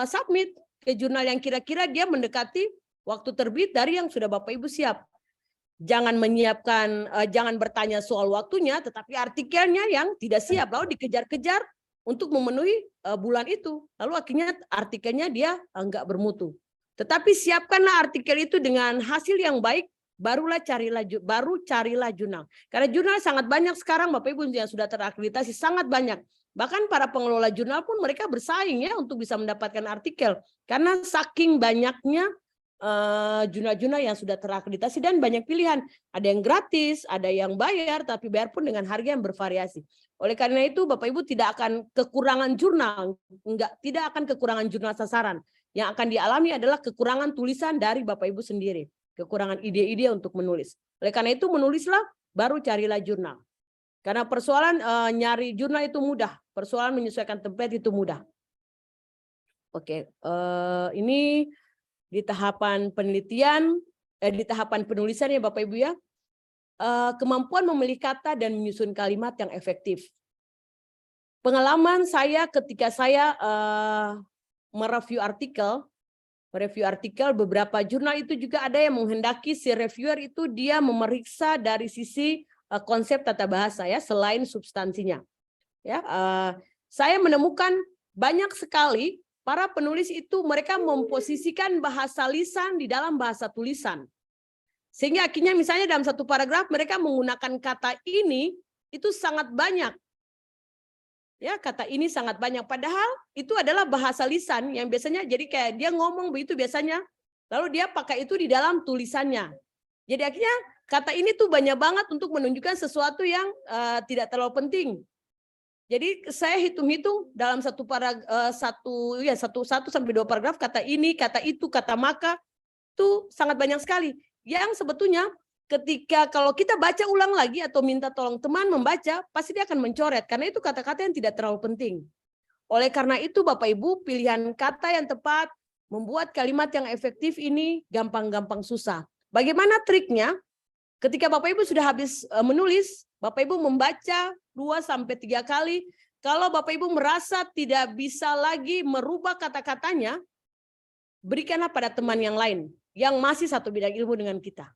submit ke jurnal yang kira-kira dia mendekati waktu terbit dari yang sudah Bapak Ibu siap. Jangan menyiapkan, jangan bertanya soal waktunya, tetapi artikelnya yang tidak siap, lalu dikejar-kejar untuk memenuhi bulan itu. Lalu akhirnya artikelnya dia enggak bermutu. Tetapi siapkanlah artikel itu dengan hasil yang baik, baru carilah jurnal. Karena jurnal sangat banyak sekarang Bapak Ibu yang sudah terakreditasi, sangat banyak. Bahkan para pengelola jurnal pun mereka bersaing ya untuk bisa mendapatkan artikel. Karena saking banyaknya jurnal-jurnal yang sudah terakreditasi dan banyak pilihan. Ada yang gratis, ada yang bayar, tapi bayar pun dengan harga yang bervariasi. Oleh karena itu Bapak Ibu tidak akan kekurangan jurnal, tidak akan kekurangan jurnal sasaran. Yang akan dialami adalah kekurangan tulisan dari Bapak Ibu sendiri, kekurangan ide-ide untuk menulis. Oleh karena itu menulislah, baru carilah jurnal. Karena persoalan nyari jurnal itu mudah, persoalan menyesuaikan template itu mudah. Oke, ini di tahapan penelitian, di tahapan penulisan ya Bapak Ibu ya, kemampuan memilih kata dan menyusun kalimat yang efektif. Pengalaman saya ketika saya mereview artikel, beberapa jurnal itu juga ada yang menghendaki si reviewer itu dia memeriksa dari sisi konsep tata bahasa ya, selain substansinya. Ya, saya menemukan banyak sekali para penulis itu mereka memposisikan bahasa lisan di dalam bahasa tulisan. Sehingga akhirnya misalnya dalam satu paragraf mereka menggunakan kata ini itu sangat banyak. Ya, kata ini sangat banyak. Padahal itu adalah bahasa lisan yang biasanya jadi kayak dia ngomong begitu biasanya. Lalu dia pakai itu di dalam tulisannya. Jadi akhirnya kata ini tuh banyak banget untuk menunjukkan sesuatu yang tidak terlalu penting. Jadi saya hitung-hitung dalam satu sampai 2 paragraf kata ini, kata itu, kata maka itu sangat banyak sekali. Yang sebetulnya ketika kalau kita baca ulang lagi atau minta tolong teman membaca, pasti dia akan mencoret karena itu kata-kata yang tidak terlalu penting. Oleh karena itu Bapak Ibu, pilihan kata yang tepat membuat kalimat yang efektif ini gampang-gampang susah. Bagaimana triknya? Ketika Bapak Ibu sudah habis menulis, Bapak Ibu membaca 2-3 kali. Kalau Bapak Ibu merasa tidak bisa lagi merubah kata-katanya, berikanlah pada teman yang lain yang masih satu bidang ilmu dengan kita.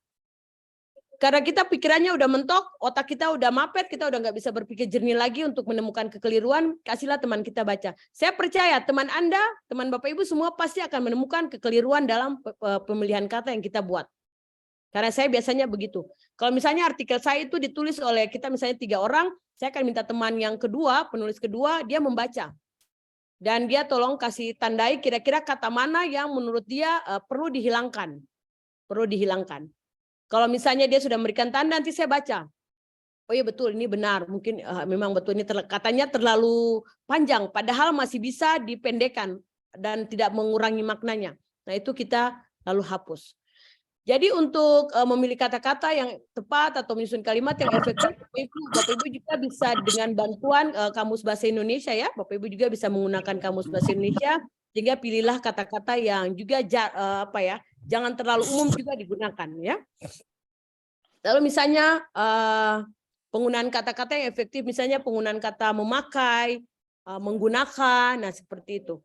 Karena kita pikirannya udah mentok, otak kita udah mapet, kita udah nggak bisa berpikir jernih lagi untuk menemukan kekeliruan, kasihlah teman kita baca. Saya percaya teman Anda, teman Bapak Ibu semua pasti akan menemukan kekeliruan dalam pemilihan kata yang kita buat. Karena saya biasanya begitu. Kalau misalnya artikel saya itu ditulis oleh kita misalnya 3 orang, saya akan minta teman yang kedua, penulis kedua, dia membaca. Dan dia tolong kasih tandai kira-kira kata mana yang menurut dia perlu dihilangkan. Perlu dihilangkan. Kalau misalnya dia sudah memberikan tanda, nanti saya baca. Oh iya betul, ini benar. Mungkin memang betul ini katanya terlalu panjang, padahal masih bisa dipendekkan dan tidak mengurangi maknanya. Nah itu kita lalu hapus. Jadi untuk memilih kata-kata yang tepat atau menyusun kalimat yang efektif, Bapak Ibu juga bisa dengan bantuan Kamus Bahasa Indonesia ya. Bapak Ibu juga bisa menggunakan Kamus Bahasa Indonesia, sehingga pilihlah kata-kata yang juga jangan terlalu umum juga digunakan ya. Lalu misalnya penggunaan kata-kata yang efektif, misalnya penggunaan kata memakai, menggunakan, nah seperti itu.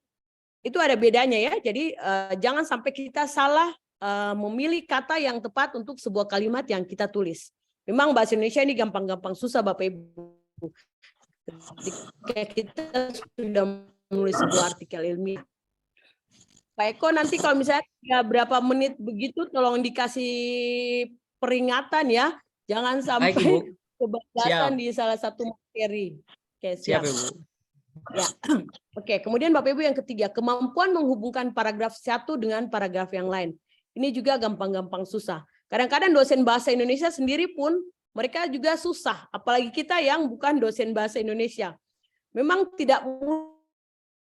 Itu ada bedanya ya. Jadi jangan sampai kita salah memilih kata yang tepat untuk sebuah kalimat yang kita tulis. Memang bahasa Indonesia ini gampang-gampang susah Bapak Ibu. Ketika kita sudah menulis sebuah artikel ilmiah. Pak Eko nanti kalau misalnya berapa menit begitu tolong dikasih peringatan ya. Jangan sampai kebablasan di salah satu materi. Oke, siap. Siap Ibu. Ya. Oke, kemudian Bapak Ibu yang ketiga, kemampuan menghubungkan paragraf satu dengan paragraf yang lain. Ini juga gampang-gampang susah. Kadang-kadang dosen bahasa Indonesia sendiri pun mereka juga susah, apalagi kita yang bukan dosen bahasa Indonesia. Memang tidak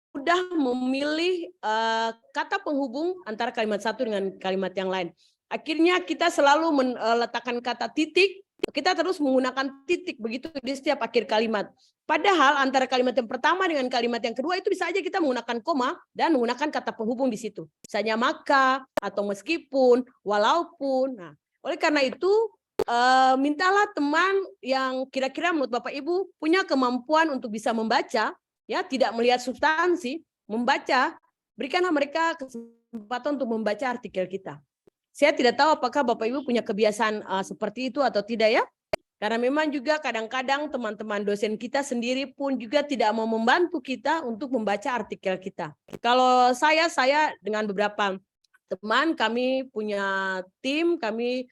mudah memilih kata penghubung antara kalimat satu dengan kalimat yang lain. Akhirnya kita selalu meletakkan kata titik, kita terus menggunakan titik begitu di setiap akhir kalimat. Padahal antara kalimat yang pertama dengan kalimat yang kedua itu bisa aja kita menggunakan koma dan menggunakan kata penghubung di situ. Misalnya maka atau meskipun, walaupun. Nah, oleh karena itu mintalah teman yang kira-kira menurut Bapak Ibu punya kemampuan untuk bisa membaca, ya tidak melihat substansi, membaca, berikanlah mereka kesempatan untuk membaca artikel kita. Saya tidak tahu apakah Bapak Ibu punya kebiasaan seperti itu atau tidak ya. Karena memang juga kadang-kadang teman-teman dosen kita sendiri pun juga tidak mau membantu kita untuk membaca artikel kita. Kalau saya dengan beberapa teman, kami punya tim, kami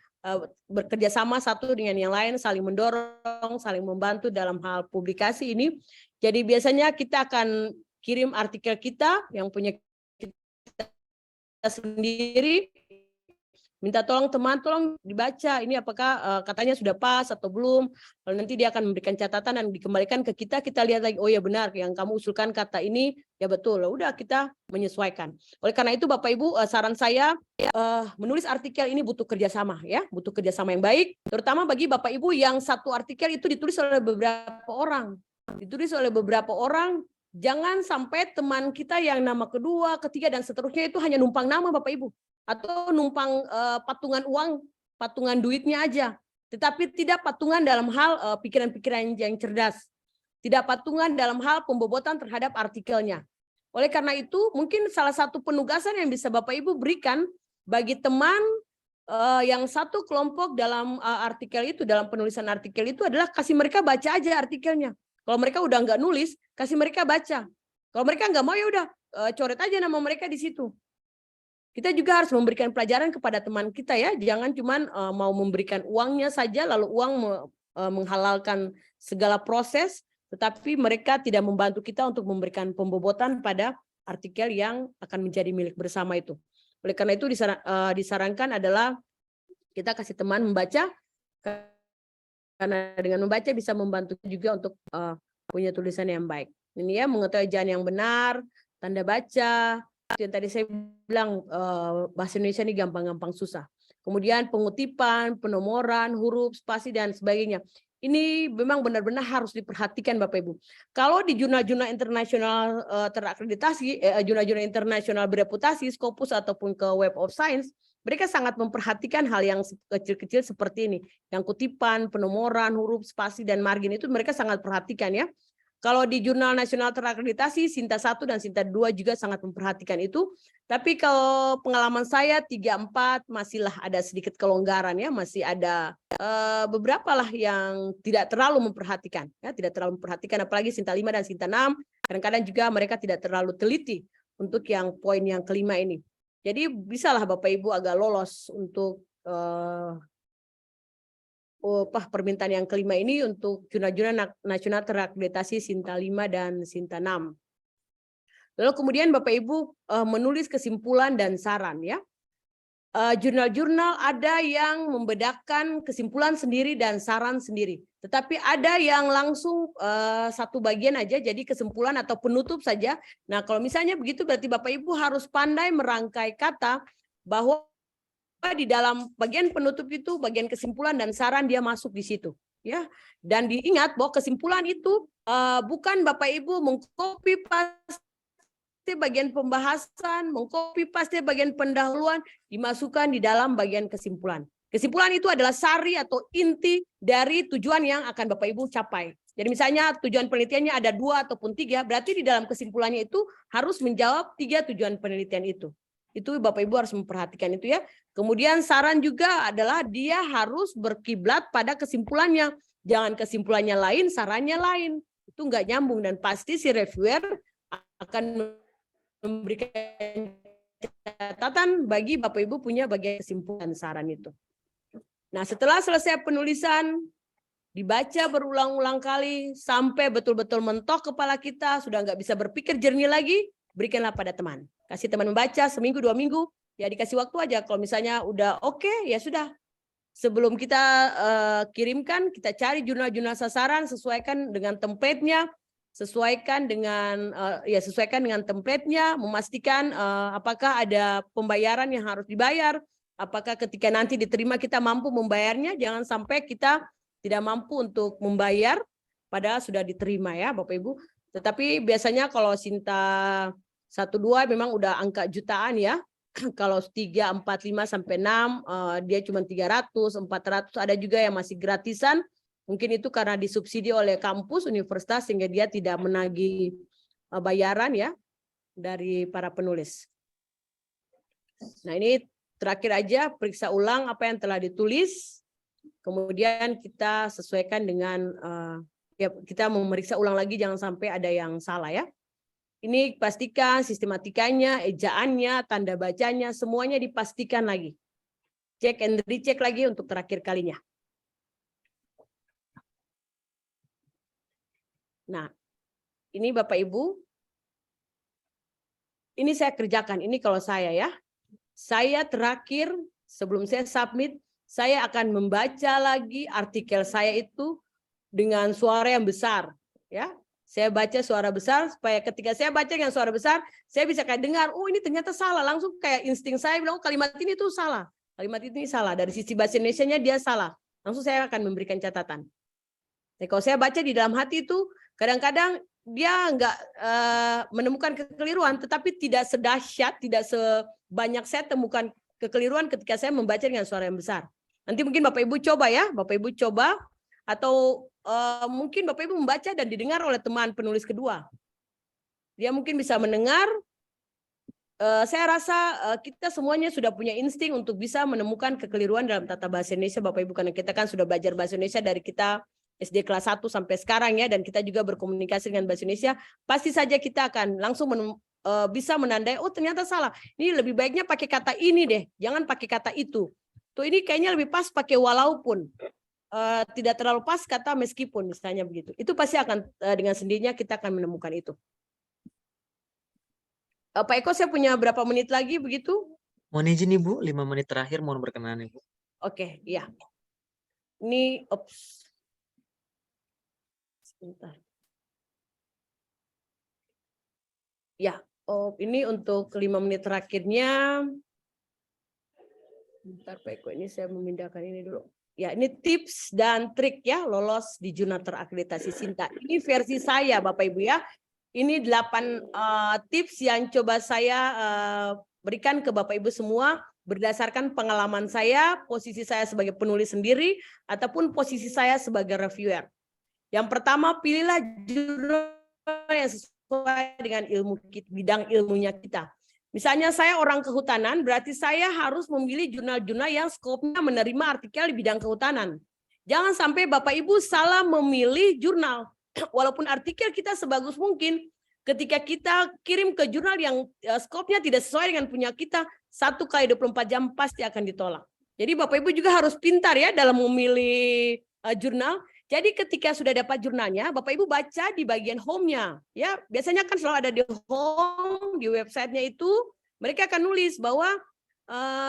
bekerja sama satu dengan yang lain, saling mendorong, saling membantu dalam hal publikasi ini. Jadi biasanya kita akan kirim artikel kita yang punya kita sendiri, minta tolong teman, tolong dibaca ini apakah katanya sudah pas atau belum. Lalu nanti dia akan memberikan catatan dan dikembalikan ke kita. Kita lihat lagi, oh ya benar yang kamu usulkan kata ini ya betul. Udah kita menyesuaikan. Oleh karena itu Bapak Ibu, saran saya menulis artikel ini butuh kerjasama ya, butuh kerjasama yang baik. Terutama bagi Bapak Ibu yang satu artikel itu ditulis oleh beberapa orang, jangan sampai teman kita yang nama kedua, ketiga dan seterusnya itu hanya numpang nama Bapak Ibu. Atau numpang patungan uang, patungan duitnya aja. Tetapi tidak patungan dalam hal pikiran-pikiran yang cerdas. Tidak patungan dalam hal pembobotan terhadap artikelnya. Oleh karena itu, mungkin salah satu penugasan yang bisa Bapak Ibu berikan bagi teman yang satu kelompok dalam artikel itu, dalam penulisan artikel itu adalah kasih mereka baca aja artikelnya. Kalau mereka udah nggak nulis, kasih mereka baca. Kalau mereka nggak mau ya udah coret aja nama mereka di situ. Kita juga harus memberikan pelajaran kepada teman kita ya, jangan cuma mau memberikan uangnya saja, lalu uang menghalalkan segala proses, tetapi mereka tidak membantu kita untuk memberikan pembobotan pada artikel yang akan menjadi milik bersama itu. Oleh karena itu disarankan adalah kita kasih teman membaca, karena dengan membaca bisa membantu juga untuk punya tulisan yang baik. Ini ya, mengetahui ejaan yang benar, tanda baca. Yang tadi saya bilang bahasa Indonesia ini gampang-gampang susah. Kemudian pengutipan, penomoran, huruf, spasi dan sebagainya. Ini memang benar-benar harus diperhatikan Bapak Ibu. Kalau di jurnal-jurnal internasional terakreditasi, jurnal-jurnal internasional bereputasi, Scopus ataupun ke Web of Science, mereka sangat memperhatikan hal yang kecil-kecil seperti ini. Yang kutipan, penomoran, huruf, spasi, dan margin itu mereka sangat perhatikan ya. Kalau di Jurnal Nasional Terakreditasi, Sinta 1 dan Sinta 2 juga sangat memperhatikan itu. Tapi kalau pengalaman saya 3, 4 masihlah ada sedikit kelonggaran ya, masih ada beberapa lah yang tidak terlalu memperhatikan ya, tidak terlalu memperhatikan, apalagi Sinta 5 dan Sinta 6. Kadang-kadang juga mereka tidak terlalu teliti untuk yang poin yang kelima ini. Jadi bisalah Bapak Ibu agak lolos untuk permintaan yang kelima ini untuk jurnal-jurnal nasional terakreditasi Sinta 5 dan Sinta 6. Lalu kemudian Bapak Ibu menulis kesimpulan dan saran ya. Jurnal-jurnal ada yang membedakan kesimpulan sendiri dan saran sendiri. Tetapi ada yang langsung satu bagian aja, jadi kesimpulan atau penutup saja. Nah kalau misalnya begitu berarti Bapak Ibu harus pandai merangkai kata bahwa di dalam bagian penutup itu bagian kesimpulan dan saran dia masuk di situ ya. Dan diingat bahwa kesimpulan itu bukan Bapak Ibu mengcopy paste bagian pembahasan, mengcopy paste bagian pendahuluan dimasukkan di dalam bagian kesimpulan. Kesimpulan itu adalah sari atau inti dari tujuan yang akan Bapak Ibu capai. Jadi misalnya tujuan penelitiannya ada 2 ataupun 3, berarti di dalam kesimpulannya itu harus menjawab 3 tujuan penelitian itu. Itu Bapak Ibu harus memperhatikan itu ya. Kemudian saran juga adalah dia harus berkiblat pada kesimpulannya. Jangan kesimpulannya lain, sarannya lain. Itu enggak nyambung dan pasti si reviewer akan memberikan catatan bagi Bapak Ibu punya bagian kesimpulan saran itu. Nah, setelah selesai penulisan, dibaca berulang-ulang kali sampai betul-betul mentok kepala kita, sudah nggak bisa berpikir jernih lagi, berikanlah pada teman. Kasih teman membaca seminggu 2 minggu, ya dikasih waktu aja. Kalau misalnya udah oke, ya sudah. Sebelum kita kirimkan, kita cari jurnal-jurnal sasaran, sesuaikan dengan template-nya, sesuaikan dengan template-nya, memastikan apakah ada pembayaran yang harus dibayar, apakah ketika nanti diterima kita mampu membayarnya, jangan sampai kita tidak mampu untuk membayar padahal sudah diterima ya Bapak Ibu. Tetapi biasanya kalau Sinta 1, 2 memang udah angka jutaan ya. Kalau 3, 4, 5 sampai 6 dia cuma 300, 400, ada juga yang masih gratisan. Mungkin itu karena disubsidi oleh kampus, universitas sehingga dia tidak menagih bayaran ya dari para penulis. Nah, ini terakhir aja periksa ulang apa yang telah ditulis. Kemudian kita sesuaikan dengan ya kita memeriksa ulang lagi jangan sampai ada yang salah ya. Ini pastikan sistematikanya, ejaannya, tanda bacanya, semuanya dipastikan lagi. Cek and recheck lagi untuk terakhir kalinya. Nah, ini Bapak Ibu, ini saya kerjakan, ini kalau saya ya. Saya terakhir sebelum saya submit, saya akan membaca lagi artikel saya itu dengan suara yang besar, ya. Saya baca suara besar supaya ketika saya baca dengan suara besar, saya bisa kayak dengar, oh ini ternyata salah, langsung kayak insting saya bilang, oh, kalimat ini tuh salah, kalimat ini salah, dari sisi bahasa Indonesianya dia salah, langsung saya akan memberikan catatan. Jadi kalau saya baca di dalam hati itu, kadang-kadang dia nggak menemukan kekeliruan, tetapi tidak sedahsyat, tidak sebanyak saya temukan kekeliruan ketika saya membaca dengan suara yang besar. Nanti mungkin Bapak Ibu coba ya, Bapak Ibu coba, atau mungkin Bapak Ibu membaca dan didengar oleh teman penulis kedua. Dia mungkin bisa mendengar. Saya rasa kita semuanya sudah punya insting untuk bisa menemukan kekeliruan dalam tata bahasa Indonesia, Bapak Ibu, karena kita kan sudah belajar bahasa Indonesia dari kita SD kelas 1 sampai sekarang ya, dan kita juga berkomunikasi dengan bahasa Indonesia. Pasti saja kita akan langsung bisa menandai, oh ternyata salah. Ini lebih baiknya pakai kata ini deh, jangan pakai kata itu. Tuh ini kayaknya lebih pas pakai walaupun. Tidak terlalu pas kata meskipun misalnya begitu. Itu pasti akan dengan sendirinya kita akan menemukan itu. Pak Eko, saya punya berapa menit lagi begitu? Mohon izin Ibu, 5 menit terakhir mohon berkenan Ibu. Oke, ya. Ini sebentar. Ya, ini untuk 5 menit terakhirnya. Bentar Pak Eko, ini saya memindahkan ini dulu. Ya, ini tips dan trik ya lolos di jurnal terakreditasi Sinta. Ini versi saya Bapak Ibu ya. Ini 8 tips yang coba saya berikan ke Bapak Ibu semua berdasarkan pengalaman saya, posisi saya sebagai penulis sendiri, ataupun posisi saya sebagai reviewer. Yang pertama, pilihlah jurnal yang sesuai dengan bidang ilmunya kita. Misalnya saya orang kehutanan, berarti saya harus memilih jurnal-jurnal yang skopnya menerima artikel di bidang kehutanan. Jangan sampai Bapak Ibu salah memilih jurnal. Walaupun artikel kita sebagus mungkin, ketika kita kirim ke jurnal yang skopnya tidak sesuai dengan punya kita, 1 kali 24 jam pasti akan ditolak. Jadi Bapak Ibu juga harus pintar ya dalam memilih jurnal. Jadi ketika sudah dapat jurnalnya, Bapak Ibu baca di bagian home-nya. Ya, biasanya kan selalu ada di home, di websitenya itu, mereka akan nulis bahwa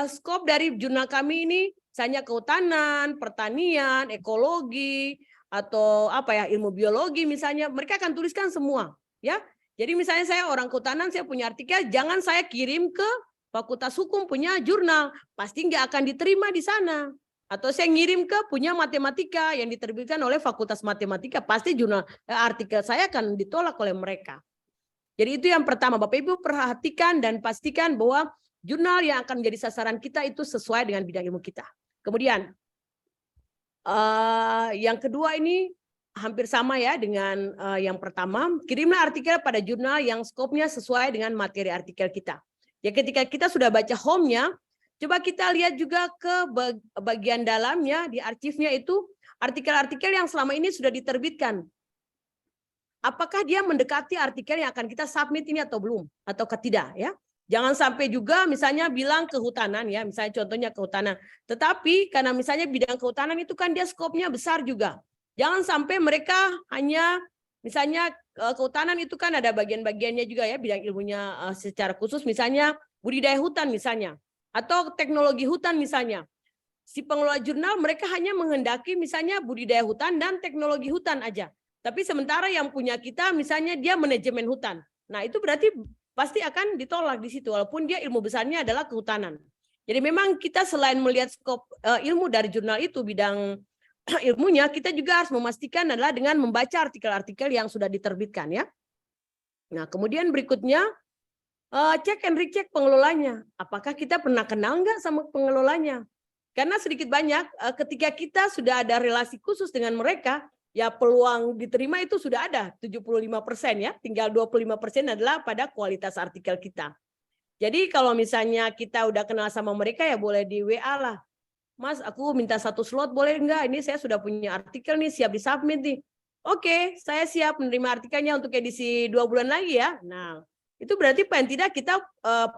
skop dari jurnal kami ini misalnya kehutanan, pertanian, ekologi, atau ilmu biologi misalnya, mereka akan tuliskan semua. Ya, jadi misalnya saya orang kehutanan, saya punya artikel, jangan saya kirim ke Fakultas Hukum punya jurnal, pasti nggak akan diterima di sana. Atau saya ngirim ke punya matematika yang diterbitkan oleh Fakultas Matematika, pasti jurnal artikel saya akan ditolak oleh mereka. Jadi itu yang pertama, Bapak Ibu perhatikan dan pastikan bahwa jurnal yang akan menjadi sasaran kita itu sesuai dengan bidang ilmu kita. Kemudian yang kedua ini hampir sama ya dengan yang pertama, kirimlah artikel pada jurnal yang skopnya sesuai dengan materi artikel kita. Ya ketika kita sudah baca home-nya, coba kita lihat juga ke bagian dalamnya, di arsipnya itu, artikel-artikel yang selama ini sudah diterbitkan. Apakah dia mendekati artikel yang akan kita submit ini atau belum? Atau tidak ya? Jangan sampai juga misalnya bilang kehutanan ya, misalnya contohnya kehutanan. Tetapi karena misalnya bidang kehutanan itu kan dia skopnya besar juga. Jangan sampai mereka hanya, misalnya kehutanan itu kan ada bagian-bagiannya juga ya, bidang ilmunya secara khusus, misalnya budidaya hutan misalnya. Atau teknologi hutan misalnya. Si pengelola jurnal mereka hanya menghendaki misalnya budidaya hutan dan teknologi hutan aja. Tapi sementara yang punya kita misalnya dia manajemen hutan. Nah itu berarti pasti akan ditolak di situ walaupun dia ilmu besarnya adalah kehutanan. Jadi memang kita selain melihat skop ilmu dari jurnal itu bidang ilmunya, kita juga harus memastikan adalah dengan membaca artikel-artikel yang sudah diterbitkan ya. Nah kemudian berikutnya, cek and recheck pengelolanya. Apakah kita pernah kenal nggak sama pengelolanya? Karena sedikit banyak ketika kita sudah ada relasi khusus dengan mereka, ya peluang diterima itu sudah ada 75% ya. Tinggal 25% adalah pada kualitas artikel kita. Jadi kalau misalnya kita udah kenal sama mereka ya boleh di WA lah. Mas, aku minta 1 slot boleh nggak? Ini saya sudah punya artikel nih, siap disubmit nih. Oke, saya siap menerima artikelnya untuk edisi 2 bulan lagi ya. Nah, itu berarti paling tidak kita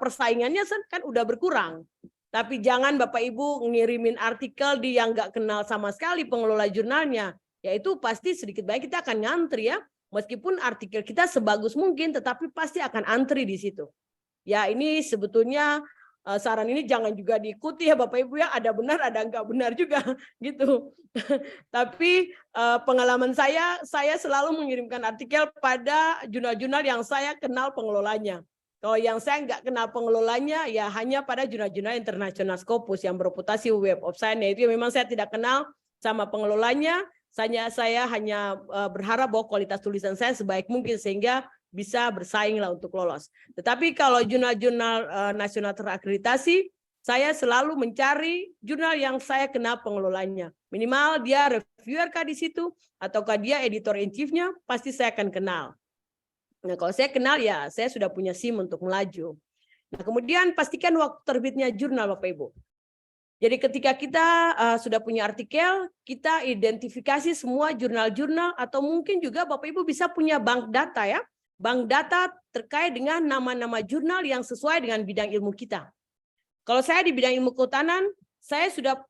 persaingannya kan udah berkurang. Tapi jangan Bapak Ibu ngirimin artikel di yang nggak kenal sama sekali pengelola jurnalnya. Yaitu pasti sedikit banyak kita akan ngantri ya. Meskipun artikel kita sebagus mungkin, tetapi pasti akan antri di situ. Ya ini sebetulnya saran ini jangan juga diikuti ya Bapak Ibu ya. Ada benar, ada nggak benar juga gitu. Tapi pengalaman saya selalu mengirimkan artikel pada jurnal-jurnal yang saya kenal pengelolanya. Kalau yang saya nggak kenal pengelolanya, ya hanya pada jurnal-jurnal internasional Scopus yang bereputasi Web of Science. Itu memang saya tidak kenal sama pengelolanya. Saya hanya berharap bahwa kualitas tulisan saya sebaik mungkin sehingga bisa bersaing lah untuk lolos. Tetapi kalau jurnal-jurnal nasional terakreditasi, saya selalu mencari jurnal yang saya kenal pengelolanya. Minimal dia reviewer kah di situ, ataukah dia editor in chief-nya, pasti saya akan kenal. Nah, kalau saya kenal ya saya sudah punya SIM untuk melaju. Nah, kemudian pastikan waktu terbitnya jurnal Bapak Ibu. Jadi ketika kita sudah punya artikel, kita identifikasi semua jurnal-jurnal atau mungkin juga Bapak Ibu bisa punya bank data ya. Bank data terkait dengan nama-nama jurnal yang sesuai dengan bidang ilmu kita. Kalau saya di bidang ilmu kehutanan, saya sudah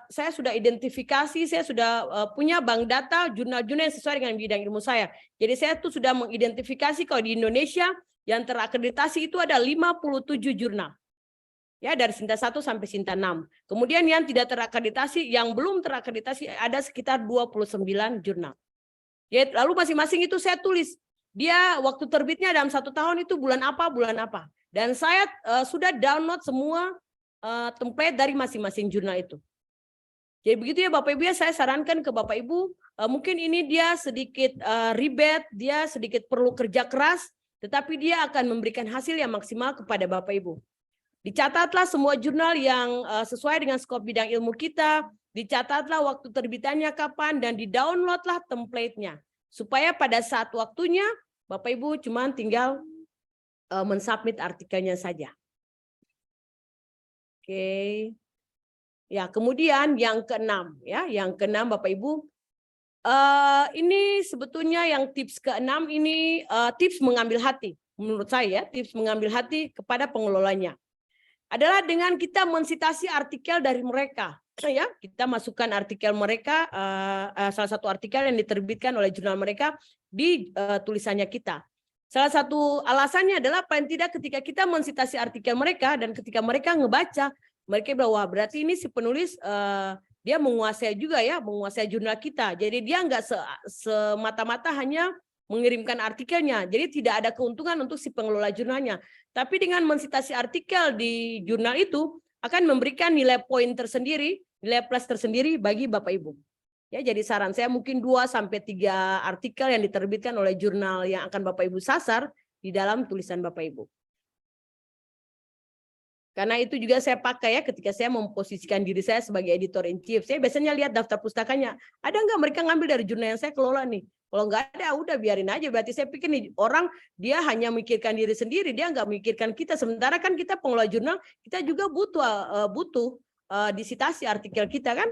saya sudah identifikasi, saya sudah punya bank data jurnal-jurnal yang sesuai dengan bidang ilmu saya. Jadi saya tuh sudah mengidentifikasi kalau di Indonesia yang terakreditasi itu ada 57 jurnal. Ya, dari Sinta 1 sampai Sinta 6. Kemudian yang tidak terakreditasi, yang belum terakreditasi ada sekitar 29 jurnal. Ya, lalu masing-masing itu saya tulis. Dia waktu terbitnya dalam 1 tahun itu bulan apa. Dan saya sudah download semua template dari masing-masing jurnal itu. Jadi begitu ya Bapak Ibu ya, saya sarankan ke Bapak Ibu, mungkin ini dia sedikit ribet, dia sedikit perlu kerja keras, tetapi dia akan memberikan hasil yang maksimal kepada Bapak Ibu. Dicatatlah semua jurnal yang sesuai dengan skop bidang ilmu kita, dicatatlah waktu terbitannya kapan, dan di-downloadlah template-nya. Supaya pada saat waktunya, Bapak Ibu cuma tinggal mensubmit artikelnya saja. Oke. Ya, kemudian yang keenam, ya, yang keenam Bapak Ibu, ini sebetulnya yang tips keenam ini tips mengambil hati, menurut saya tips mengambil hati kepada pengelolanya adalah dengan kita mensitasi artikel dari mereka, ya, kita masukkan artikel mereka, salah satu artikel yang diterbitkan oleh jurnal mereka di tulisannya kita. Salah satu alasannya adalah paling tidak ketika kita mensitasi artikel mereka dan ketika mereka ngebaca, mereka bilang, wah berarti ini si penulis dia menguasai juga ya, menguasai jurnal kita. Jadi dia nggak semata-mata hanya mengirimkan artikelnya. Jadi tidak ada keuntungan untuk si pengelola jurnalnya. Tapi dengan mensitasi artikel di jurnal itu akan memberikan nilai poin tersendiri, nilai plus tersendiri bagi Bapak Ibu. Ya, jadi saran saya mungkin 2-3 artikel yang diterbitkan oleh jurnal yang akan Bapak Ibu sasar di dalam tulisan Bapak Ibu. Karena itu juga saya pakai ya ketika saya memposisikan diri saya sebagai editor in chief. Saya biasanya lihat daftar pustakanya. Ada nggak mereka ngambil dari jurnal yang saya kelola nih? Kalau nggak ada, udah biarin aja. Berarti saya pikir nih orang dia hanya memikirkan diri sendiri, dia nggak memikirkan kita. Sementara kan kita pengelola jurnal, kita juga butuh disitasi artikel kita kan.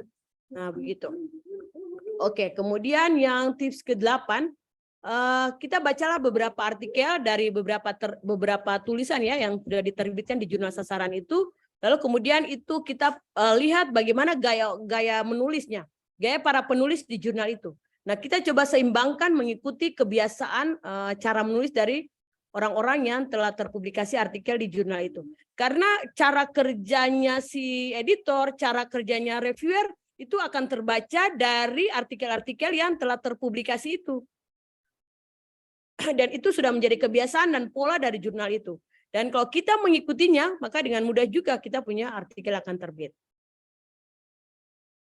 Nah begitu. Oke, kemudian yang tips ke-8. Kita bacalah beberapa artikel dari beberapa tulisan ya yang sudah diterbitkan di jurnal sasaran itu, lalu kemudian itu kita lihat bagaimana gaya menulisnya, gaya para penulis di jurnal itu. Nah, kita coba seimbangkan mengikuti kebiasaan cara menulis dari orang-orang yang telah terpublikasi artikel di jurnal itu. Karena cara kerjanya si editor, cara kerjanya reviewer itu akan terbaca dari artikel-artikel yang telah terpublikasi itu. Dan itu sudah menjadi kebiasaan dan pola dari jurnal itu. Dan kalau kita mengikutinya, maka dengan mudah juga kita punya artikel akan terbit.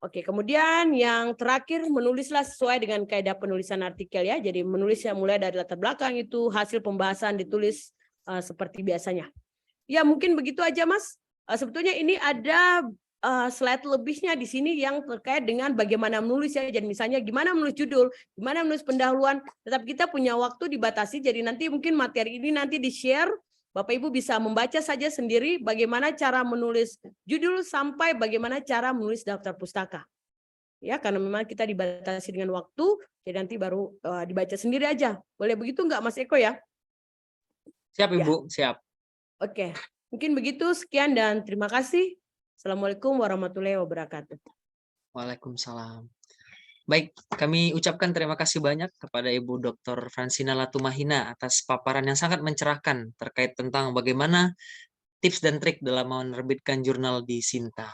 Oke, kemudian yang terakhir menulislah sesuai dengan kaidah penulisan artikel ya. Jadi menulisnya mulai dari latar belakang itu, hasil pembahasan ditulis seperti biasanya. Ya mungkin begitu aja Mas. Sebetulnya ini ada slide lebihnya di sini yang terkait dengan bagaimana menulis ya. Jadi misalnya gimana menulis judul, gimana menulis pendahuluan. Tetap kita punya waktu dibatasi. Jadi nanti mungkin materi ini nanti di-share. Bapak Ibu bisa membaca saja sendiri bagaimana cara menulis judul sampai bagaimana cara menulis daftar pustaka. Ya, karena memang kita dibatasi dengan waktu, jadi nanti baru dibaca sendiri aja. Boleh begitu nggak Mas Eko ya? Siap Ya. Ibu, siap. Oke, mungkin begitu. Sekian dan terima kasih. Assalamualaikum warahmatullahi wabarakatuh. Waalaikumsalam. Baik, kami ucapkan terima kasih banyak kepada Ibu Dr. Fransina Latumahina atas paparan yang sangat mencerahkan terkait tentang bagaimana tips dan trik dalam menerbitkan jurnal di Sinta.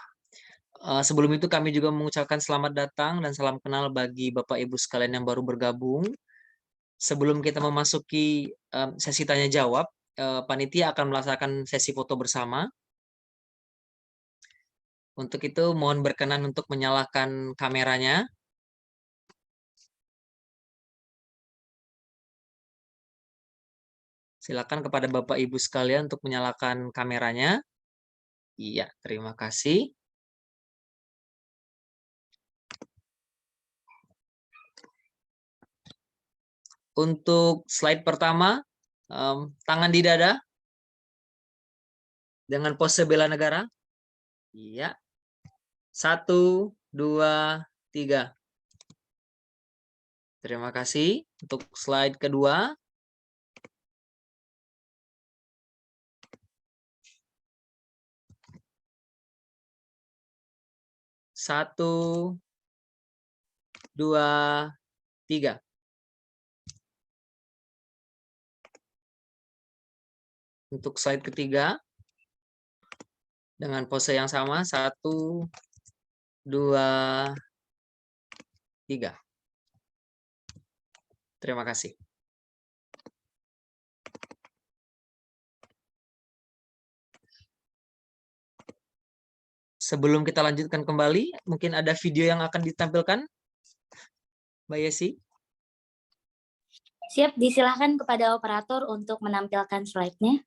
Sebelum itu kami juga mengucapkan selamat datang dan salam kenal bagi Bapak Ibu sekalian yang baru bergabung. Sebelum kita memasuki sesi tanya jawab, panitia akan melaksanakan sesi foto bersama. Untuk itu mohon berkenan untuk menyalakan kameranya. Silakan kepada Bapak Ibu sekalian untuk menyalakan kameranya. Iya, terima kasih. Untuk slide pertama, tangan di dada dengan pose bela negara. Iya. 1, 2, 3. Terima kasih. Untuk slide kedua. Satu, 2, 3. Untuk slide ketiga. Dengan pose yang sama. 1, 2, 3. Terima kasih. Sebelum kita lanjutkan kembali, mungkin ada video yang akan ditampilkan, Mbak Yesi. Siap, disilahkan kepada operator untuk menampilkan slide-nya.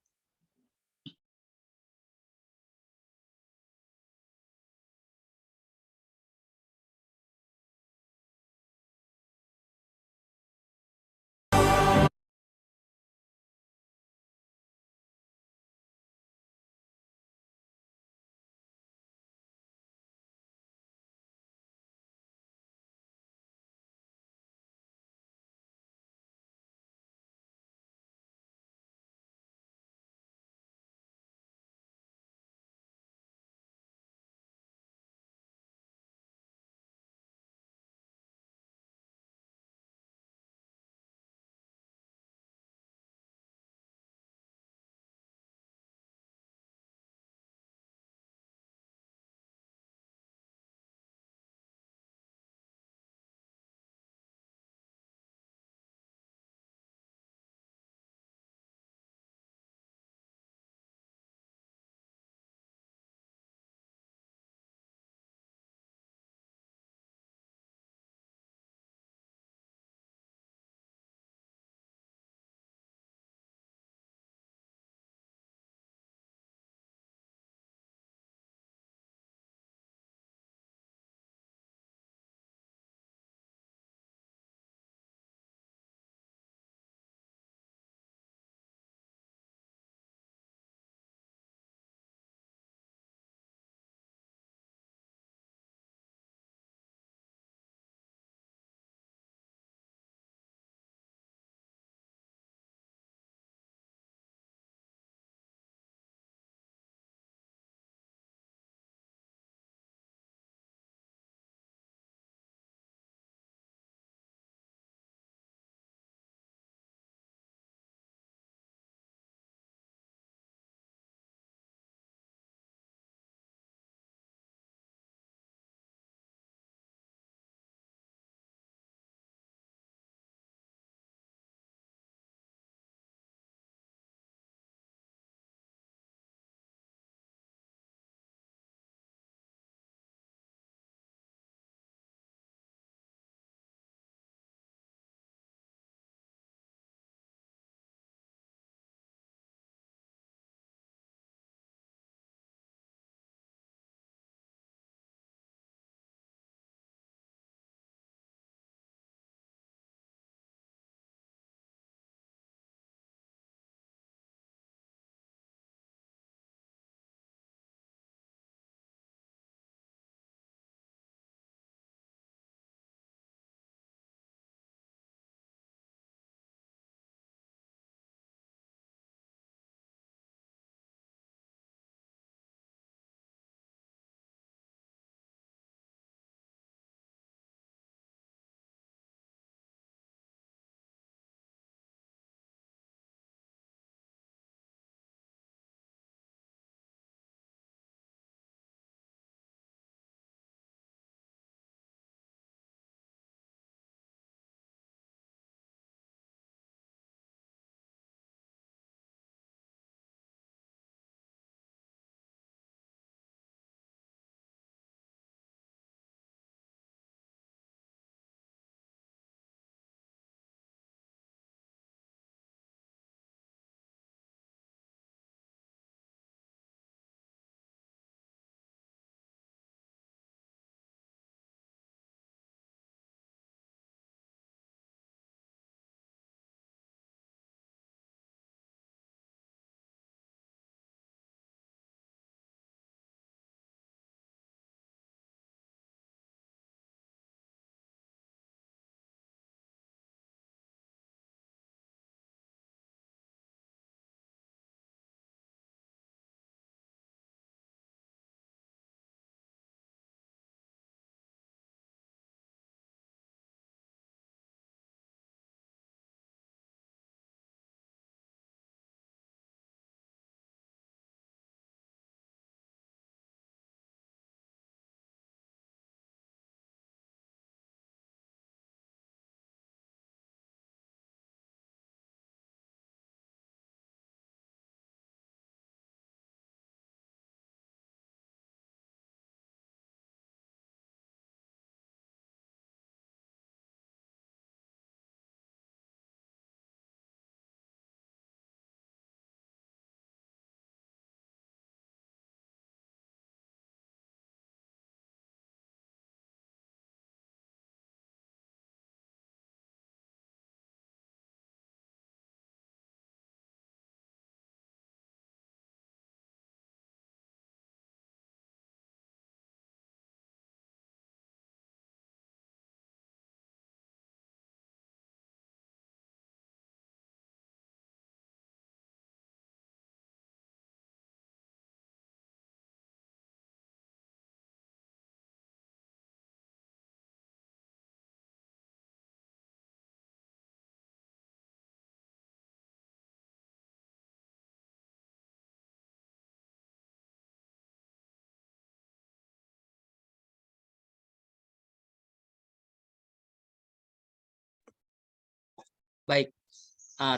Baik,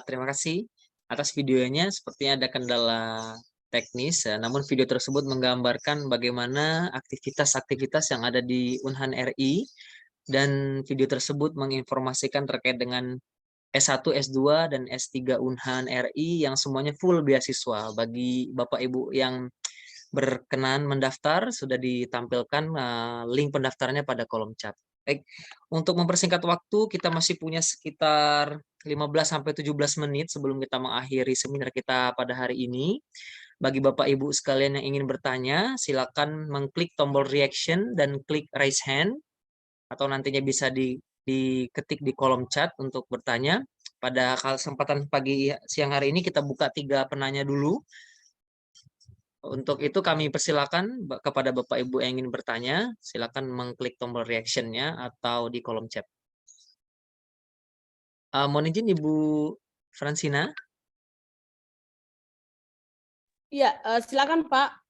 terima kasih atas videonya. Sepertinya ada kendala teknis, namun video tersebut menggambarkan bagaimana aktivitas-aktivitas yang ada di Unhan RI, dan video tersebut menginformasikan terkait dengan S1, S2, dan S3 Unhan RI yang semuanya full beasiswa. Bagi Bapak Ibu yang berkenan mendaftar, sudah ditampilkan link pendaftarannya pada kolom chat. Baik, untuk mempersingkat waktu, kita masih punya sekitar 15-17 menit sebelum kita mengakhiri seminar kita pada hari ini. Bagi Bapak Ibu sekalian yang ingin bertanya, silakan mengklik tombol reaction dan klik raise hand, atau nantinya bisa diketik di kolom chat untuk bertanya. Pada kesempatan pagi siang hari ini kita buka 3 penanya dulu. Untuk itu kami persilakan kepada Bapak Ibu yang ingin bertanya, silakan mengklik tombol reaction-nya atau di kolom chat. Mohon izin Ibu Fransina. Iya, silakan Pak.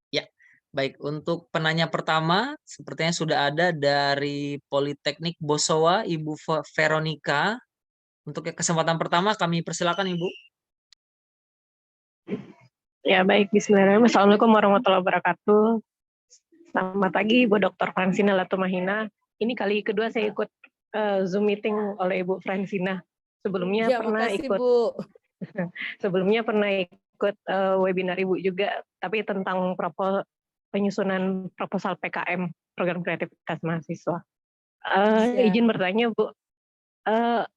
Ya, baik. Untuk penanya pertama, sepertinya sudah ada dari Politeknik Bosowa, Ibu Veronica. Untuk kesempatan pertama kami persilakan Ibu. Ya baik, bismillahirrahmanirrahim. Assalamualaikum warahmatullahi wabarakatuh. Selamat pagi, Bu Dr. Fransina Latumahina. Ini kali kedua saya ikut Zoom meeting oleh Ibu Fransina. Sebelumnya Ya, pernah makasih, ikut Bu. sebelumnya pernah ikut webinar Ibu juga, tapi tentang penyusunan proposal PKM, program kreativitas mahasiswa. Izin bertanya, Bu,